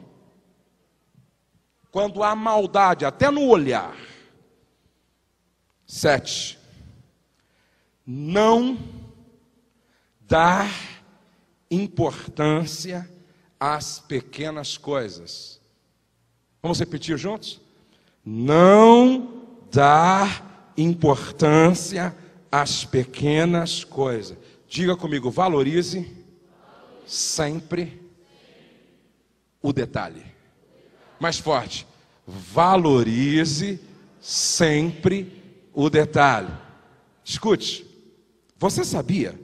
Quando há maldade, até no olhar. 7. Não dar importância às pequenas coisas. Vamos repetir juntos? Não dar importância às pequenas coisas. Diga comigo, valorize sempre o detalhe. Mais forte. Valorize sempre o detalhe. Escute, você sabia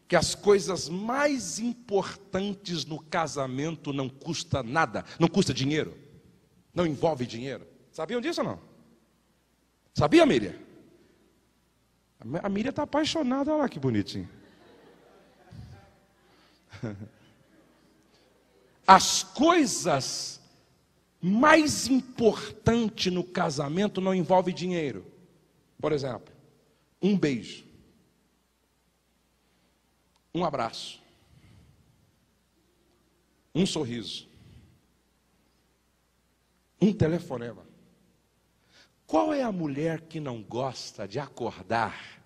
que as coisas mais importantes no casamento não custa nada, não custa dinheiro, não envolve dinheiro? Sabiam disso ou não? Sabia, Miriam? A Miriam está apaixonada, olha lá que bonitinho. As coisas mais importantes no casamento não envolvem dinheiro. Por exemplo, um beijo, um abraço, um sorriso, um telefonema. Qual é a mulher que não gosta de acordar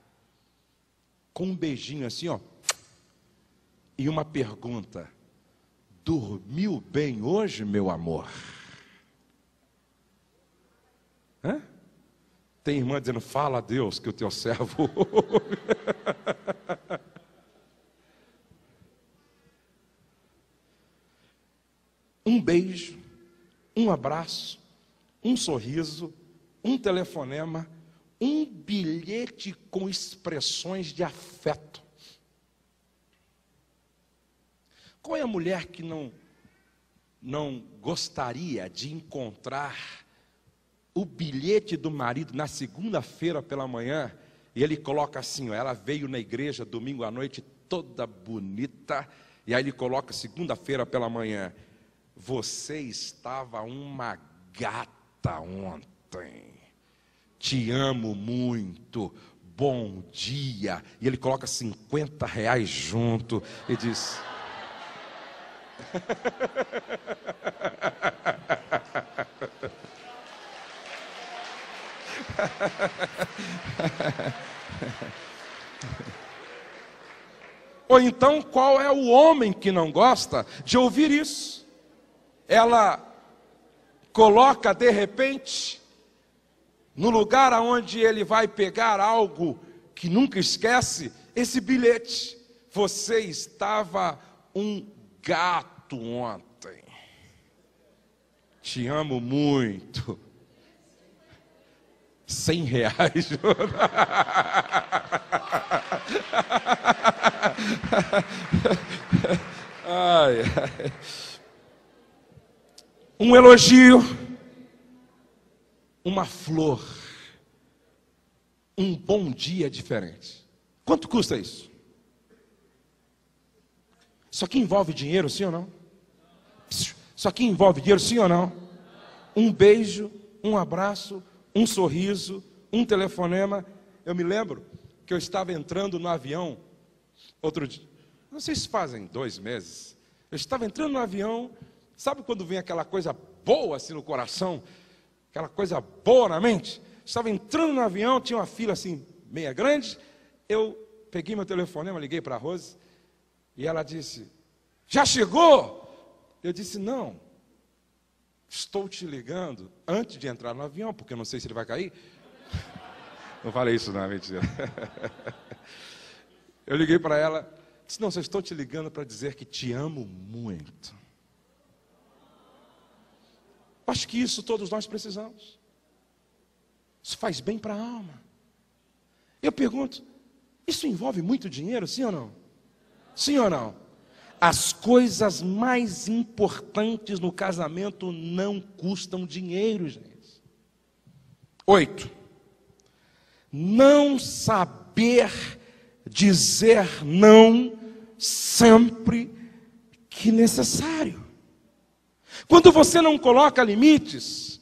com um beijinho assim, ó, e uma pergunta: dormiu bem hoje, meu amor? Hã? Tem irmã dizendo, fala a Deus que o teu servo ouve. Um beijo, um abraço, um sorriso, um telefonema, um bilhete com expressões de afeto. Qual é a mulher que não gostaria de encontrar o bilhete do marido na segunda-feira pela manhã, e ele coloca assim, ó, ela veio na igreja domingo à noite toda bonita, e aí ele coloca segunda-feira pela manhã: você estava uma gata ontem, te amo muito, bom dia. E ele coloca R$50 junto e diz... Ou então, qual é o homem que não gosta de ouvir isso? Ela coloca de repente no lugar aonde ele vai pegar algo que nunca esquece, esse bilhete: você estava um gato ontem. Te amo muito. R$100. Ai, ai. Um elogio, uma flor, um bom dia diferente. Quanto custa isso? Isso aqui envolve dinheiro, sim ou não? Isso aqui envolve dinheiro, sim ou não? Um beijo, um abraço, um sorriso, um telefonema. Eu me lembro que eu estava entrando no avião outro dia, não sei se fazem 2 meses, eu estava entrando no avião, sabe quando vem aquela coisa boa assim no coração, aquela coisa boa na mente? Estava entrando no avião, tinha uma fila assim, meia grande, eu peguei meu telefonema, liguei para a Rose, e ela disse, já chegou? Eu disse, não, estou te ligando antes de entrar no avião, porque eu não sei se ele vai cair. Não falei isso não, mentira. Eu liguei para ela, disse, não, só estou te ligando para dizer que te amo muito. Acho que isso todos nós precisamos. Isso faz bem para a alma. Eu pergunto, isso envolve muito dinheiro, sim ou não? Sim ou não? As coisas mais importantes no casamento não custam dinheiro, gente. 8. Não saber dizer não sempre que necessário. Quando você não coloca limites,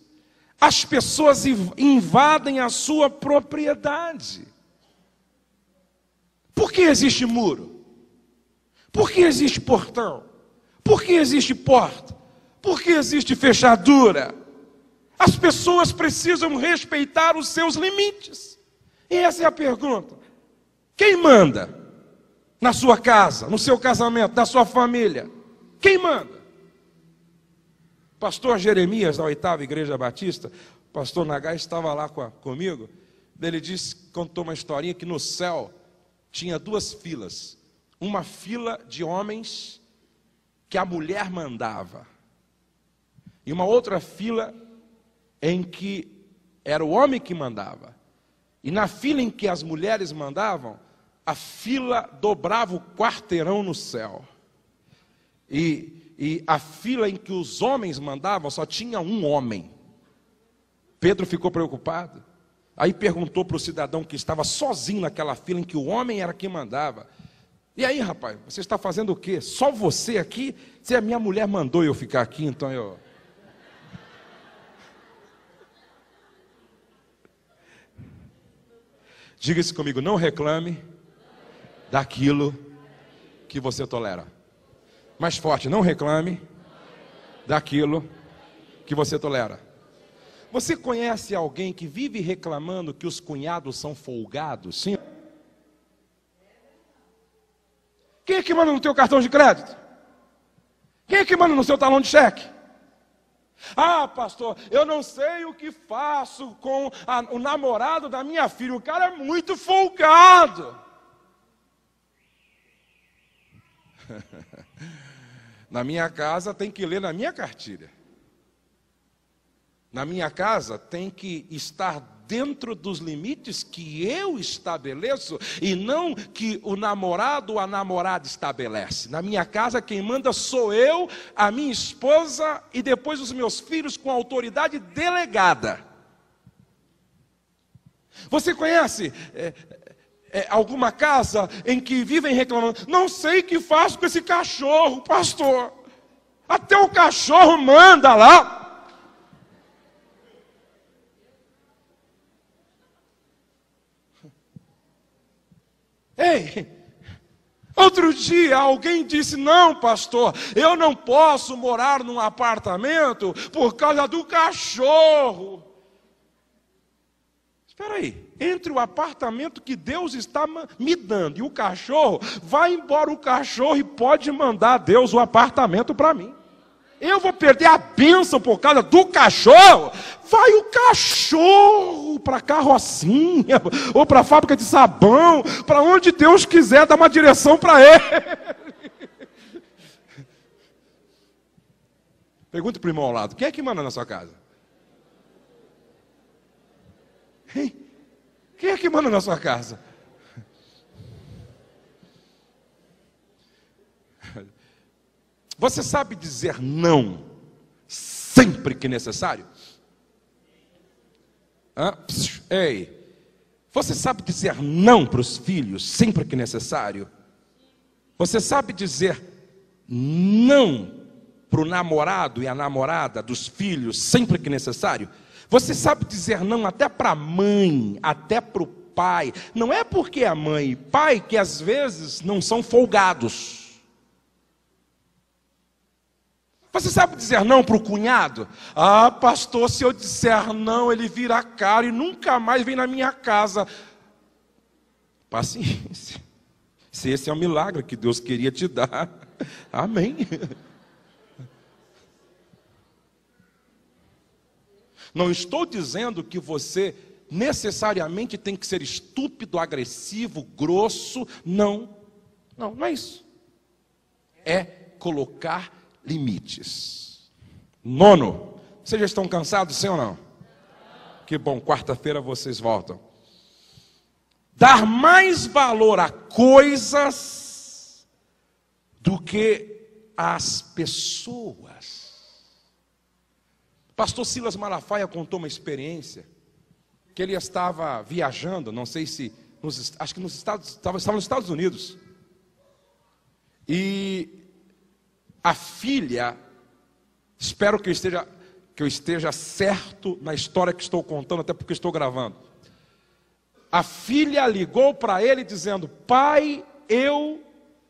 as pessoas invadem a sua propriedade. Por que existe muro? Por que existe portão? Por que existe porta? Por que existe fechadura? As pessoas precisam respeitar os seus limites. E essa é a pergunta. Quem manda na sua casa, no seu casamento, na sua família? Quem manda? Pastor Jeremias, da 8ª Igreja Batista, pastor Nagai estava lá comigo, ele disse, contou uma historinha que no céu tinha 2 filas. Uma fila de homens que a mulher mandava, e uma outra fila em que era o homem que mandava. E na fila em que as mulheres mandavam, a fila dobrava o quarteirão no céu. E a fila em que os homens mandavam só tinha um homem. Pedro ficou preocupado. Aí perguntou para o cidadão que estava sozinho naquela fila em que o homem era quem mandava. E aí, rapaz, você está fazendo o quê? Só você aqui? Se a minha mulher mandou eu ficar aqui, então eu... Diga isso comigo, não reclame daquilo que você tolera. Mais forte, não reclame daquilo que você tolera. Você conhece alguém que vive reclamando que os cunhados são folgados? Sim. Quem é que manda no teu cartão de crédito? Quem é que manda no seu talão de cheque? Ah, pastor, eu não sei o que faço com o namorado da minha filha. O cara é muito folgado. Na minha casa tem que ler na minha cartilha. Na minha casa tem que estar dentro dos limites que eu estabeleço e não que o namorado ou a namorada estabelece. Na minha casa quem manda sou eu, a minha esposa e depois os meus filhos com autoridade delegada. Você conhece alguma casa em que vivem reclamando? Não sei o que faço com esse cachorro, pastor. Até o cachorro manda lá. Ei, outro dia alguém disse, não pastor, eu não posso morar num apartamento por causa do cachorro. Espera aí, entre o apartamento que Deus está me dando e o cachorro, vai embora o cachorro e pode mandar Deus o apartamento para mim. Eu vou perder a bênção por causa do cachorro? vai o cachorro para a carrocinha, ou para a fábrica de sabão, para onde Deus quiser dar uma direção para ele. Pergunta para o irmão ao lado: quem é que manda na sua casa? Hein? Quem é que manda na sua casa? Você sabe dizer não sempre que necessário? Ei, você sabe dizer não para os filhos sempre que necessário? Você sabe dizer não para o namorado e a namorada dos filhos sempre que necessário? Você sabe dizer não até para a mãe, até para o pai? Não é porque a mãe e pai que às vezes não são folgados. Você sabe dizer não para o cunhado? Ah, pastor, se eu disser não, ele vira a cara e nunca mais vem na minha casa. Paciência. Se esse é o milagre que Deus queria te dar. Amém. Não estou dizendo que você necessariamente tem que ser estúpido, agressivo, grosso. Não. Não é isso. É colocar limites. Nono, vocês já estão cansados, sim ou não? Que bom, quarta-feira vocês voltam. Dar mais valor a coisas do que às pessoas. Pastor Silas Malafaia contou uma experiência que ele estava viajando, não sei se acho que estava nos Estados Unidos. E a filha, espero que eu esteja certo na história que estou contando, até porque estou gravando. A filha ligou para ele dizendo: pai, eu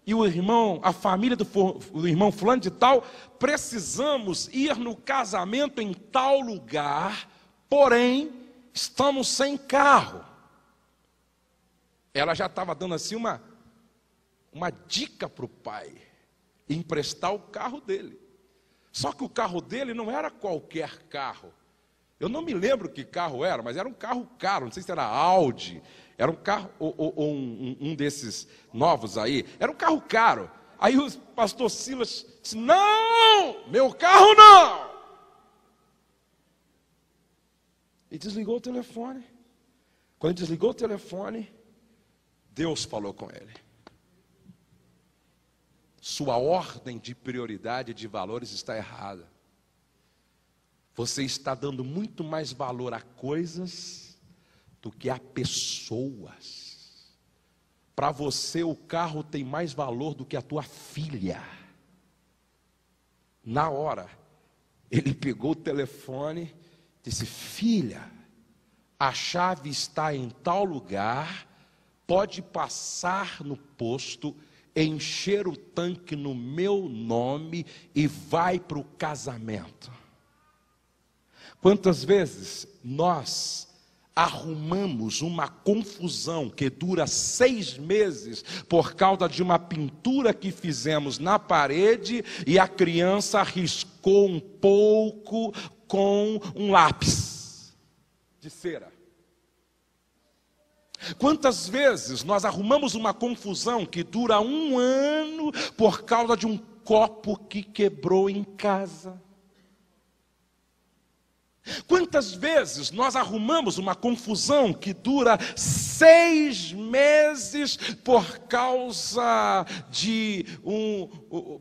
e o irmão, a família do irmão fulano de tal, precisamos ir no casamento em tal lugar, porém, estamos sem carro. Ela já estava dando assim uma dica para o pai: emprestar o carro dele. Só que o carro dele não era qualquer carro. Eu não me lembro que carro era, mas era um carro caro. Não sei se era Audi, era um carro ou um desses novos aí. Era um carro caro. Aí o pastor Silas disse: não, meu carro não. E desligou o telefone. Quando ele desligou o telefone, Deus falou com ele: sua ordem de prioridade e de valores está errada. Você está dando muito mais valor a coisas do que a pessoas. Para você o carro tem mais valor do que a tua filha. Na hora, ele pegou o telefone e disse: filha, a chave está em tal lugar, pode passar no posto, encher o tanque no meu nome e vai para o casamento. Quantas vezes nós arrumamos uma confusão que dura 6 meses por causa de uma pintura que fizemos na parede e a criança riscou um pouco com um lápis de cera? Quantas vezes nós arrumamos uma confusão que dura 1 ano por causa de um copo que quebrou em casa? Quantas vezes nós arrumamos uma confusão que dura 6 meses por causa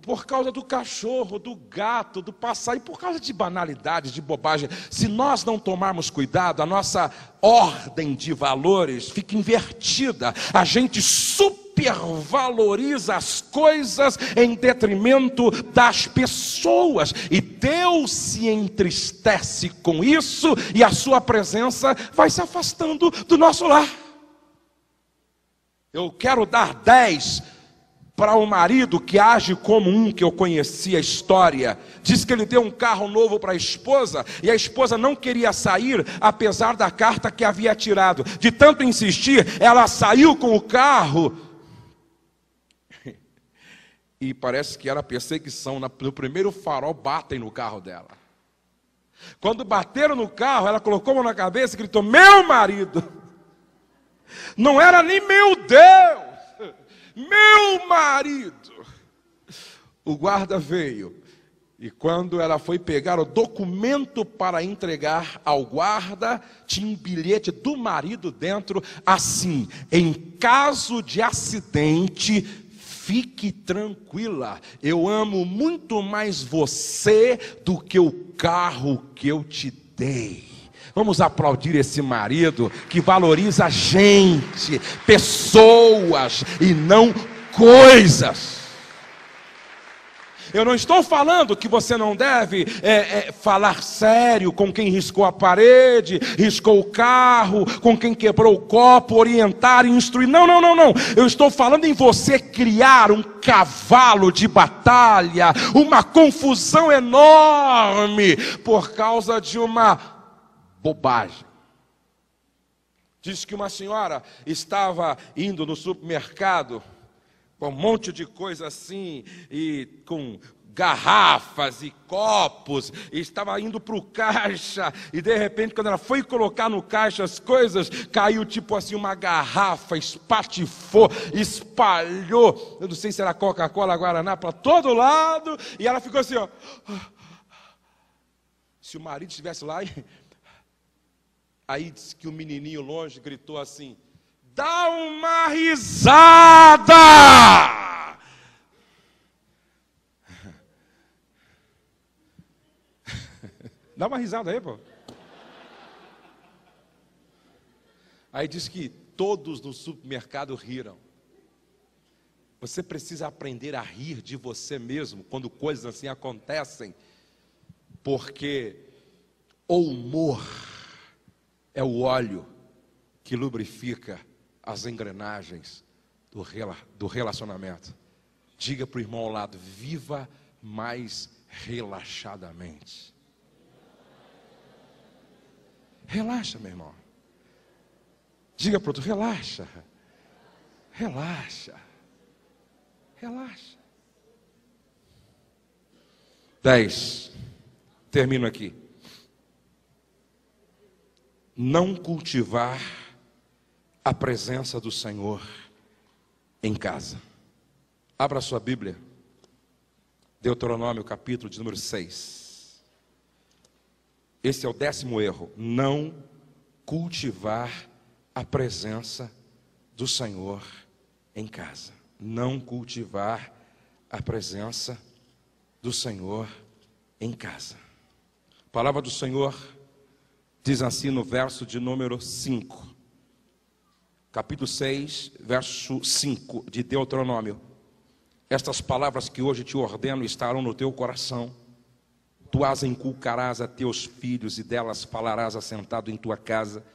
por causa do cachorro, do gato, do passarinho, por causa de banalidades, de bobagem? Se nós não tomarmos cuidado, a nossa ordem de valores fica invertida. A gente supervaloriza as coisas em detrimento das pessoas, e Deus se entristece com isso, e a sua presença vai se afastando do nosso lar. Eu quero dar 10 para um marido que age como um que eu conheci a história. Diz que ele deu um carro novo para a esposa, e a esposa não queria sair, apesar da carta que havia tirado. De tanto insistir, ela saiu com o carro. E parece que era perseguição. No primeiro farol batem no carro dela. Quando bateram no carro, ela colocou a mão na cabeça e gritou: meu marido. Não era nem meu Deus, meu marido. O guarda veio. E quando ela foi pegar o documento para entregar ao guarda, tinha um bilhete do marido dentro, assim: em caso de acidente, fique tranquila, eu amo muito mais você do que o carro que eu te dei. Vamos aplaudir esse marido que valoriza a gente, pessoas e não coisas. Eu não estou falando que você não deve falar sério com quem riscou a parede, riscou o carro, com quem quebrou o copo, orientar e instruir. Não. Eu estou falando em você criar um cavalo de batalha, uma confusão enorme por causa de uma bobagem. Diz que uma senhora estava indo no supermercado com um monte de coisa assim, e com garrafas e copos, e estava indo para o caixa, e de repente quando ela foi colocar no caixa as coisas, caiu tipo assim uma garrafa, espatifou, espalhou, eu não sei se era Coca-Cola, Guaraná, para todo lado, e ela ficou assim, ó. Se o marido estivesse lá, aí disse que o menininho longe gritou assim: dá uma risada! Dá uma risada aí, pô. Aí diz que todos no supermercado riram. Você precisa aprender a rir de você mesmo quando coisas assim acontecem, porque o humor é o óleo que lubrifica as engrenagens do relacionamento. Diga para o irmão ao lado: viva mais relaxadamente. Relaxa, meu irmão. Diga para o outro: relaxa. Relaxa. Relaxa. 10. Termino aqui. Não cultivar a presença do Senhor em casa. Abra sua Bíblia, Deuteronômio capítulo de número 6. Esse é o 10º erro: não cultivar a presença do Senhor em casa. Não cultivar a presença do Senhor em casa. A palavra do Senhor diz assim no verso de número 5. Capítulo 6, verso 5 de Deuteronômio: estas palavras que hoje te ordeno estarão no teu coração, tu as inculcarás a teus filhos, e delas falarás assentado em tua casa,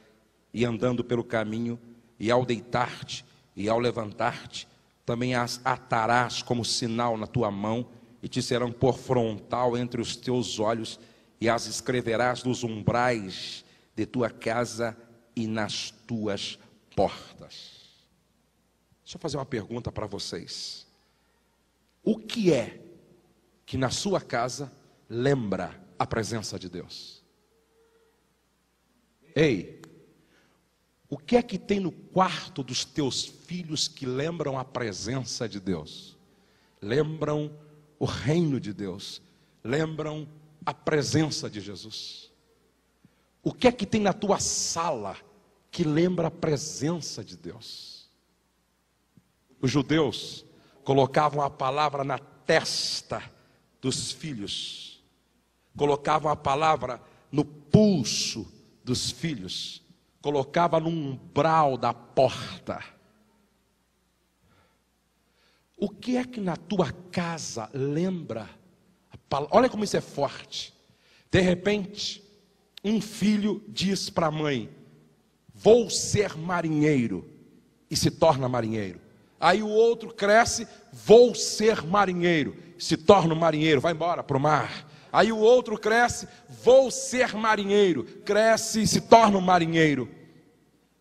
e andando pelo caminho, e ao deitar-te, e ao levantar-te, também as atarás como sinal na tua mão, e te serão por frontal entre os teus olhos, e as escreverás nos umbrais de tua casa e nas tuas portas. Deixa eu fazer uma pergunta para vocês. O que é que na sua casa lembra a presença de Deus? Ei, o que é que tem no quarto dos teus filhos que lembram a presença de Deus? Lembram o reino de Deus, lembram a presença de Jesus. O que é que tem na tua sala que lembra a presença de Deus? Os judeus colocavam a palavra na testa dos filhos, colocavam a palavra no pulso dos filhos, colocava no umbral da porta. O que é que na tua casa lembra a palavra? Olha como isso é forte. De repente, um filho diz para a mãe: vou ser marinheiro, e se torna marinheiro. Aí o outro cresce: vou ser marinheiro, se torna um marinheiro, vai embora para o mar. Aí o outro cresce: vou ser marinheiro, cresce e se torna um marinheiro.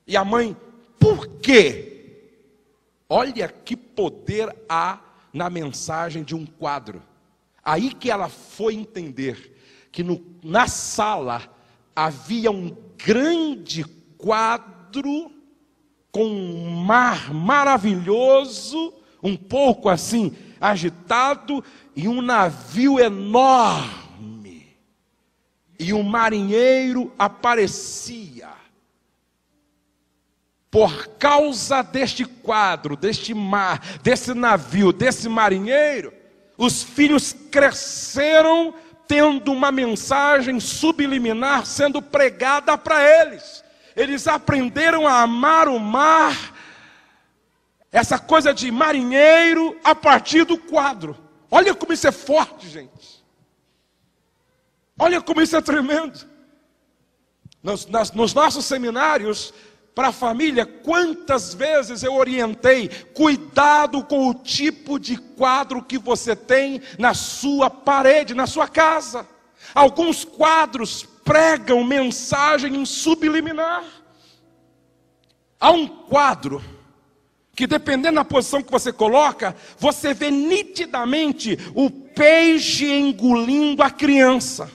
E a mãe: por quê? Olha que poder há na mensagem de um quadro. Aí que ela foi entender que na sala havia um grande quadro com um mar maravilhoso, um pouco assim agitado, e um navio enorme. E um marinheiro aparecia. Por causa deste quadro, deste mar, desse navio, desse marinheiro, os filhos cresceram tendo uma mensagem subliminar sendo pregada para eles. Eles aprenderam a amar o mar, essa coisa de marinheiro, a partir do quadro. Olha como isso é forte, gente. Olha como isso é tremendo. Nos nossos seminários para a família, quantas vezes eu orientei: cuidado com o tipo de quadro que você tem na sua parede, na sua casa. Alguns quadros pregam mensagem em subliminar. Há um quadro que, dependendo da posição que você coloca, você vê nitidamente o peixe engolindo a criança.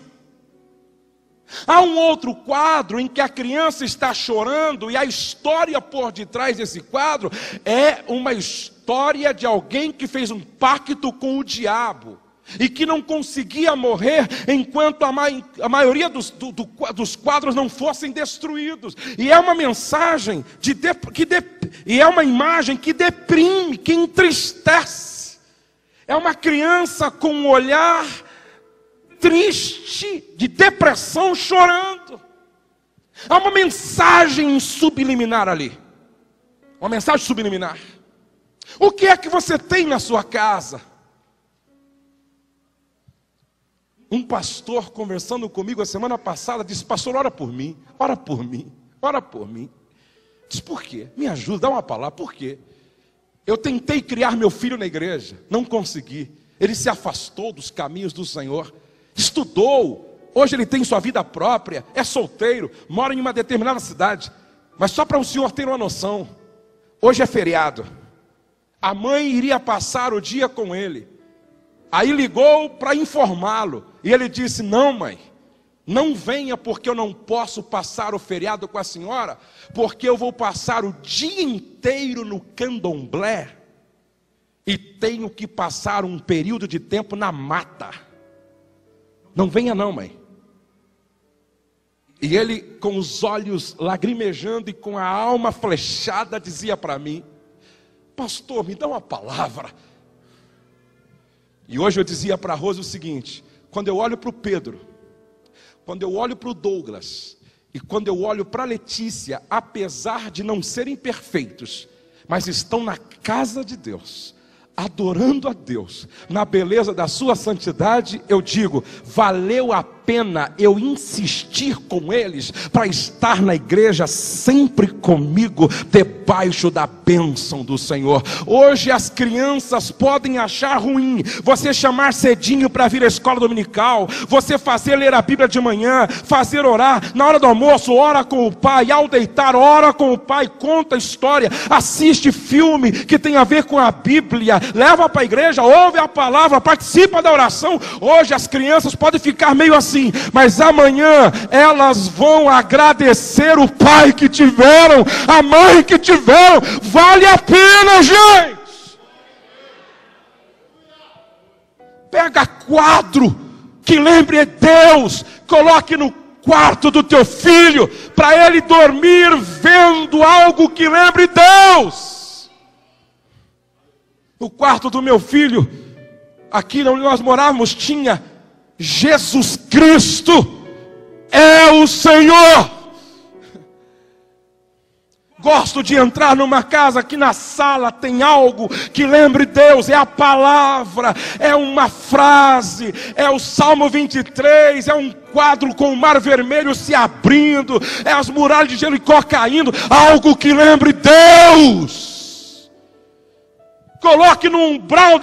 Há um outro quadro em que a criança está chorando, e a história por detrás desse quadro é uma história de alguém que fez um pacto com o diabo e que não conseguia morrer enquanto a maioria dos quadros não fossem destruídos. E é uma mensagem e é uma imagem que deprime, que entristece. É uma criança com um olhar triste, de depressão, chorando. Há uma mensagem subliminar ali. Uma mensagem subliminar. O que é que você tem na sua casa? Um pastor conversando comigo a semana passada disse: pastor, ora por mim, ora por mim, ora por mim. Disse: por quê? Me ajuda, dá uma palavra. Por quê? Eu tentei criar meu filho na igreja, não consegui. Ele se afastou dos caminhos do Senhor. Estudou, hoje ele tem sua vida própria, é solteiro, mora em uma determinada cidade. Mas só para o senhor ter uma noção, hoje é feriado. A mãe iria passar o dia com ele. Aí ligou para informá-lo. E ele disse: não, mãe, não venha, porque eu não posso passar o feriado com a senhora, porque eu vou passar o dia inteiro no candomblé e tenho que passar um período de tempo na mata. Não venha não, mãe. E ele, com os olhos lagrimejando e com a alma flechada, dizia para mim: pastor, me dá uma palavra. E hoje eu dizia para a Rosa o seguinte: quando eu olho para o Pedro, quando eu olho para o Douglas, e quando eu olho para a Letícia, apesar de não serem perfeitos, mas estão na casa de Deus, adorando a Deus, na beleza da sua santidade, eu digo: valeu a pena eu insistir com eles para estar na igreja sempre comigo, debaixo da bênção do Senhor. Hoje as crianças podem achar ruim você chamar cedinho para vir à escola dominical, você fazer ler a Bíblia de manhã, fazer orar, na hora do almoço ora com o pai, ao deitar ora com o pai, conta história, assiste filme que tem a ver com a Bíblia, leva para a igreja, ouve a palavra, participa da oração. Hoje as crianças podem ficar meio assim, mas amanhã elas vão agradecer o pai que tiveram, a mãe que tiveram. Vale a pena, gente. Pega quadro que lembre Deus, coloque no quarto do teu filho, para ele dormir vendo algo que lembre Deus. No quarto do meu filho, aqui onde nós morávamos, tinha Jesus Cristo é o Senhor. Gosto de entrar numa casa que na sala tem algo que lembre Deus. É a palavra, é uma frase, é o Salmo 23, é um quadro com o mar vermelho se abrindo, é as muralhas de Jericó caindo, algo que lembre Deus. Coloque no umbral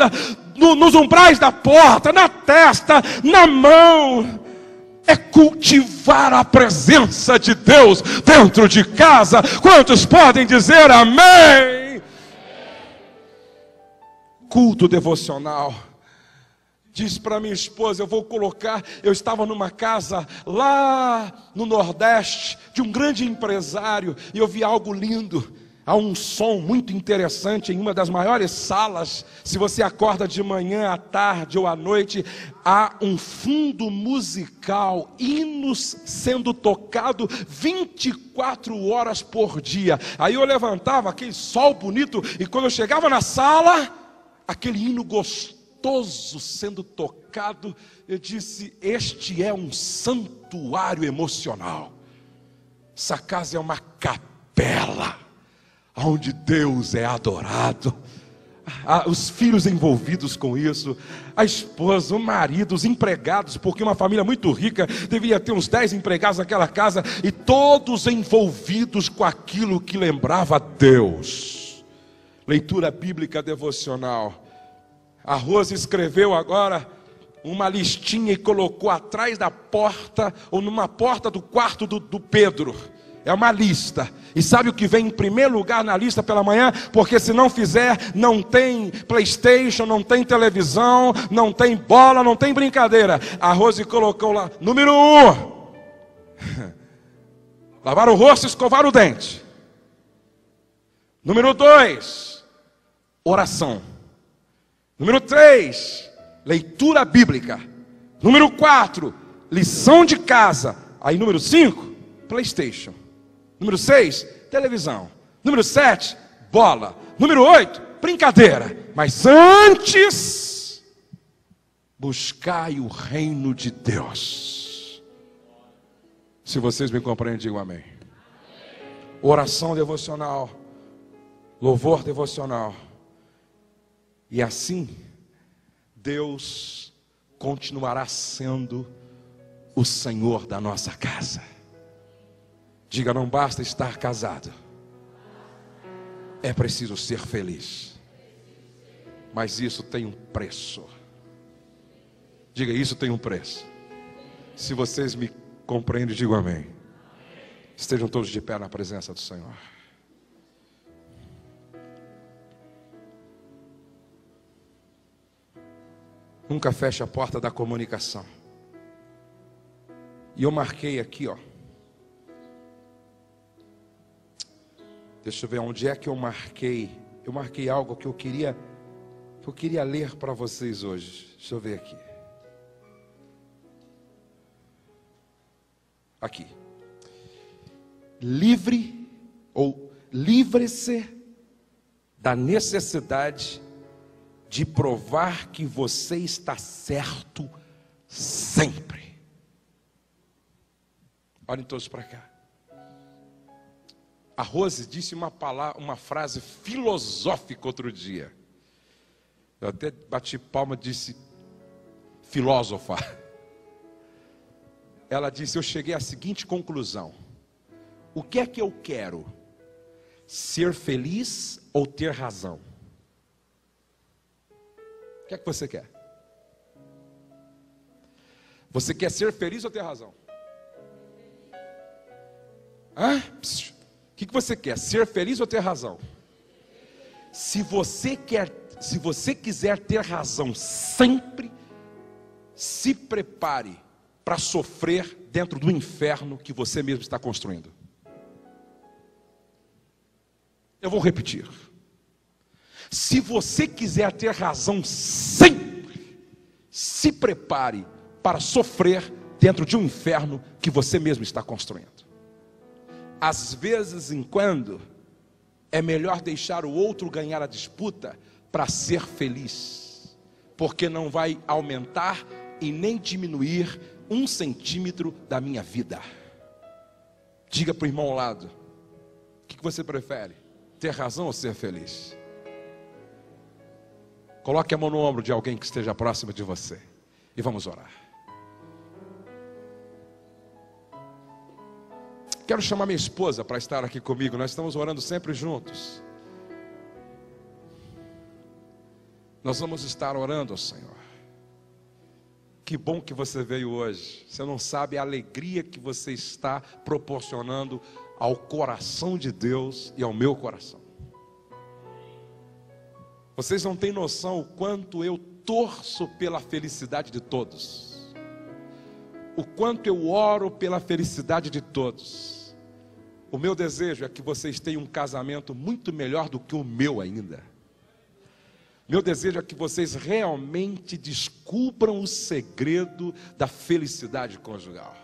nos umbrais da porta, na testa, na mão. É cultivar a presença de Deus dentro de casa. Quantos podem dizer amém? Culto devocional. Disse para minha esposa: eu estava numa casa lá no Nordeste, de um grande empresário, e eu vi algo lindo. Há um som muito interessante em uma das maiores salas. Se você acorda de manhã, à tarde ou à noite, há um fundo musical, hinos sendo tocado 24 horas por dia. Aí eu levantava, aquele sol bonito, e quando eu chegava na sala, aquele hino gostoso sendo tocado, eu disse: este é um santuário emocional. Essa casa é uma capela onde Deus é adorado. Os filhos envolvidos com isso, a esposa, o marido, os empregados, porque uma família muito rica devia ter uns 10 empregados naquela casa, e todos envolvidos com aquilo que lembrava Deus. Leitura bíblica devocional. A Rose escreveu agora uma listinha e colocou atrás da porta, ou numa porta do quarto do Pedro. É uma lista. E sabe o que vem em primeiro lugar na lista pela manhã? Porque se não fizer, não tem PlayStation, não tem televisão, não tem bola, não tem brincadeira. A Rose colocou lá, número 1, lavar o rosto e escovar o dente. Número 2, oração. Número 3, leitura bíblica. Número 4, lição de casa. Aí número 5, PlayStation. Número 6, televisão. Número 7, bola. Número 8, brincadeira. Mas antes, buscai o reino de Deus. Se vocês me compreendem, digam amém. Oração devocional, louvor devocional. E assim, Deus continuará sendo o Senhor da nossa casa. Diga: não basta estar casado, é preciso ser feliz. Mas isso tem um preço. Diga: isso tem um preço. Se vocês me compreendem, digam amém. Estejam todos de pé na presença do Senhor. Nunca feche a porta da comunicação. E eu marquei aqui, ó. Deixa eu ver onde é que eu marquei. Eu marquei algo que eu queria ler para vocês hoje. Deixa eu ver aqui. Aqui. Livre-se da necessidade de provar que você está certo sempre. Olhem todos para cá. A Rose disse uma frase filosófica outro dia. Eu até bati palma e disse: filósofa. Ela disse: eu cheguei à seguinte conclusão: o que é que eu quero? Ser feliz ou ter razão? O que é que você quer? Você quer ser feliz ou ter razão? Hã? O que você quer? Ser feliz ou ter razão? Se você quiser ter razão sempre, se prepare para sofrer dentro do inferno que você mesmo está construindo. Eu vou repetir. Se você quiser ter razão sempre, se prepare para sofrer dentro de um inferno que você mesmo está construindo. Às vezes em quando, é melhor deixar o outro ganhar a disputa para ser feliz, porque não vai aumentar e nem diminuir 1 centímetro da minha vida. Diga para o irmão ao lado: o que você prefere? Ter razão ou ser feliz? Coloque a mão no ombro de alguém que esteja próximo de você e vamos orar. Quero chamar minha esposa para estar aqui comigo. Nós estamos orando sempre juntos. Nós vamos estar orando ao Senhor. Que bom que você veio hoje. Você não sabe a alegria que você está proporcionando ao coração de Deus e ao meu coração. Vocês não têm noção o quanto eu torço pela felicidade de todos, o quanto eu oro pela felicidade de todos. O meu desejo é que vocês tenham um casamento muito melhor do que o meu ainda. Meu desejo é que vocês realmente descubram o segredo da felicidade conjugal.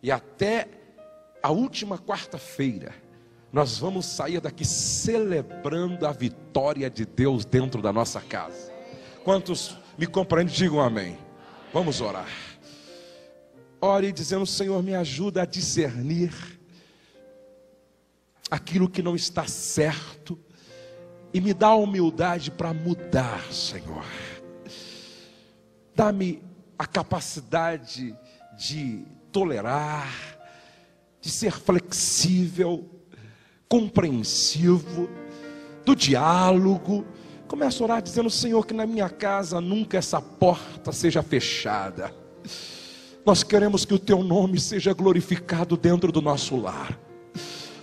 E até a última quarta-feira, nós vamos sair daqui celebrando a vitória de Deus dentro da nossa casa. Quantos me compreendem, digam amém. Vamos orar. Ore dizendo: Senhor, me ajuda a discernir aquilo que não está certo e me dá a humildade para mudar, Senhor. Dá-me a capacidade de tolerar, de ser flexível, compreensivo, do diálogo. Começa a orar dizendo: Senhor, que na minha casa nunca essa porta seja fechada. Nós queremos que o Teu nome seja glorificado dentro do nosso lar.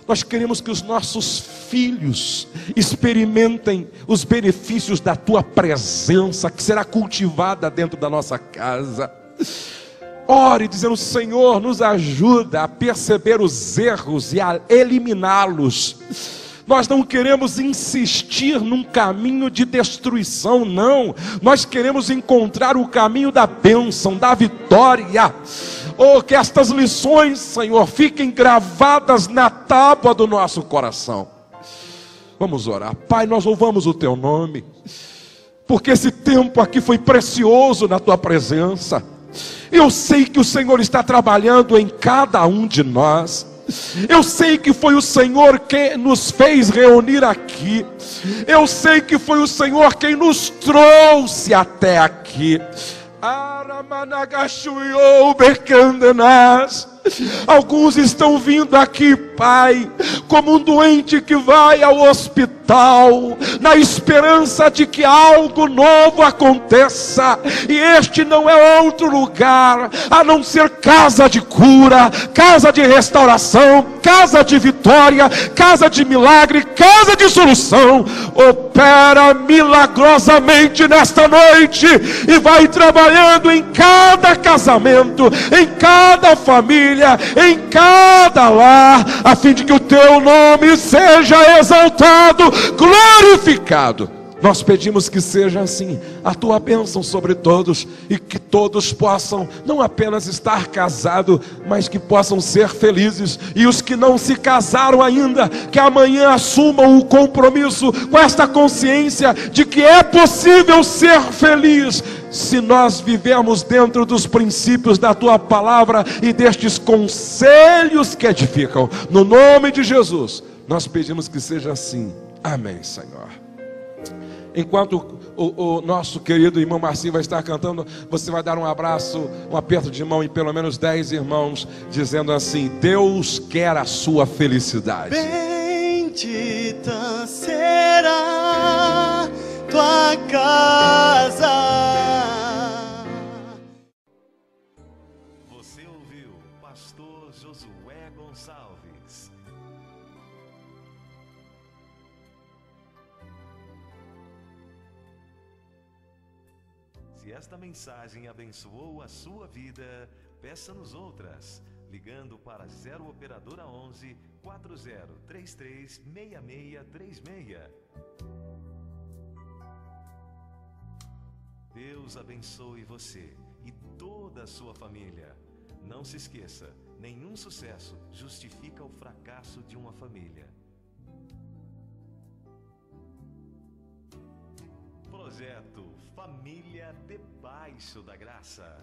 Nós queremos que os nossos filhos experimentem os benefícios da Tua presença, que será cultivada dentro da nossa casa. Ore dizendo: Senhor, nos ajuda a perceber os erros e a eliminá-los. Nós não queremos insistir num caminho de destruição, não. Nós queremos encontrar o caminho da bênção, da vitória. Oh, que estas lições, Senhor, fiquem gravadas na tábua do nosso coração. Vamos orar. Pai, nós louvamos o Teu nome, porque esse tempo aqui foi precioso na Tua presença. Eu sei que o Senhor está trabalhando em cada um de nós. Eu sei que foi o Senhor quem nos fez reunir aqui. Eu sei que foi o Senhor quem nos trouxe até aqui. Alguns estão vindo aqui, Pai, como um doente que vai ao hospital, na esperança de que algo novo aconteça. E este não é outro lugar a não ser casa de cura, casa de restauração, casa de vitória, casa de milagre, casa de solução. Opera milagrosamente nesta noite e vai trabalhando em cada casamento, em cada família, em cada lar, a fim de que o Teu nome seja exaltado, glorificado. Nós pedimos que seja assim, a Tua bênção sobre todos, e que todos possam não apenas estar casados, mas que possam ser felizes. E os que não se casaram ainda, que amanhã assumam o compromisso com esta consciência de que é possível ser feliz, se nós vivermos dentro dos princípios da Tua palavra e destes conselhos que edificam. No nome de Jesus, nós pedimos que seja assim. Amém, Senhor. Enquanto o nosso querido irmão Marcinho vai estar cantando, você vai dar um abraço, um aperto de mão em pelo menos 10 irmãos, dizendo assim: Deus quer a sua felicidade.
Bendita será tua casa.
Você ouviu Pastor Josué Gonçalves. Se esta mensagem abençoou a sua vida, peça-nos outras, ligando para 0 Operadora 11 4033 6636. Deus abençoe você e toda a sua família. Não se esqueça, nenhum sucesso justifica o fracasso de uma família. Projeto Família Debaixo da Graça.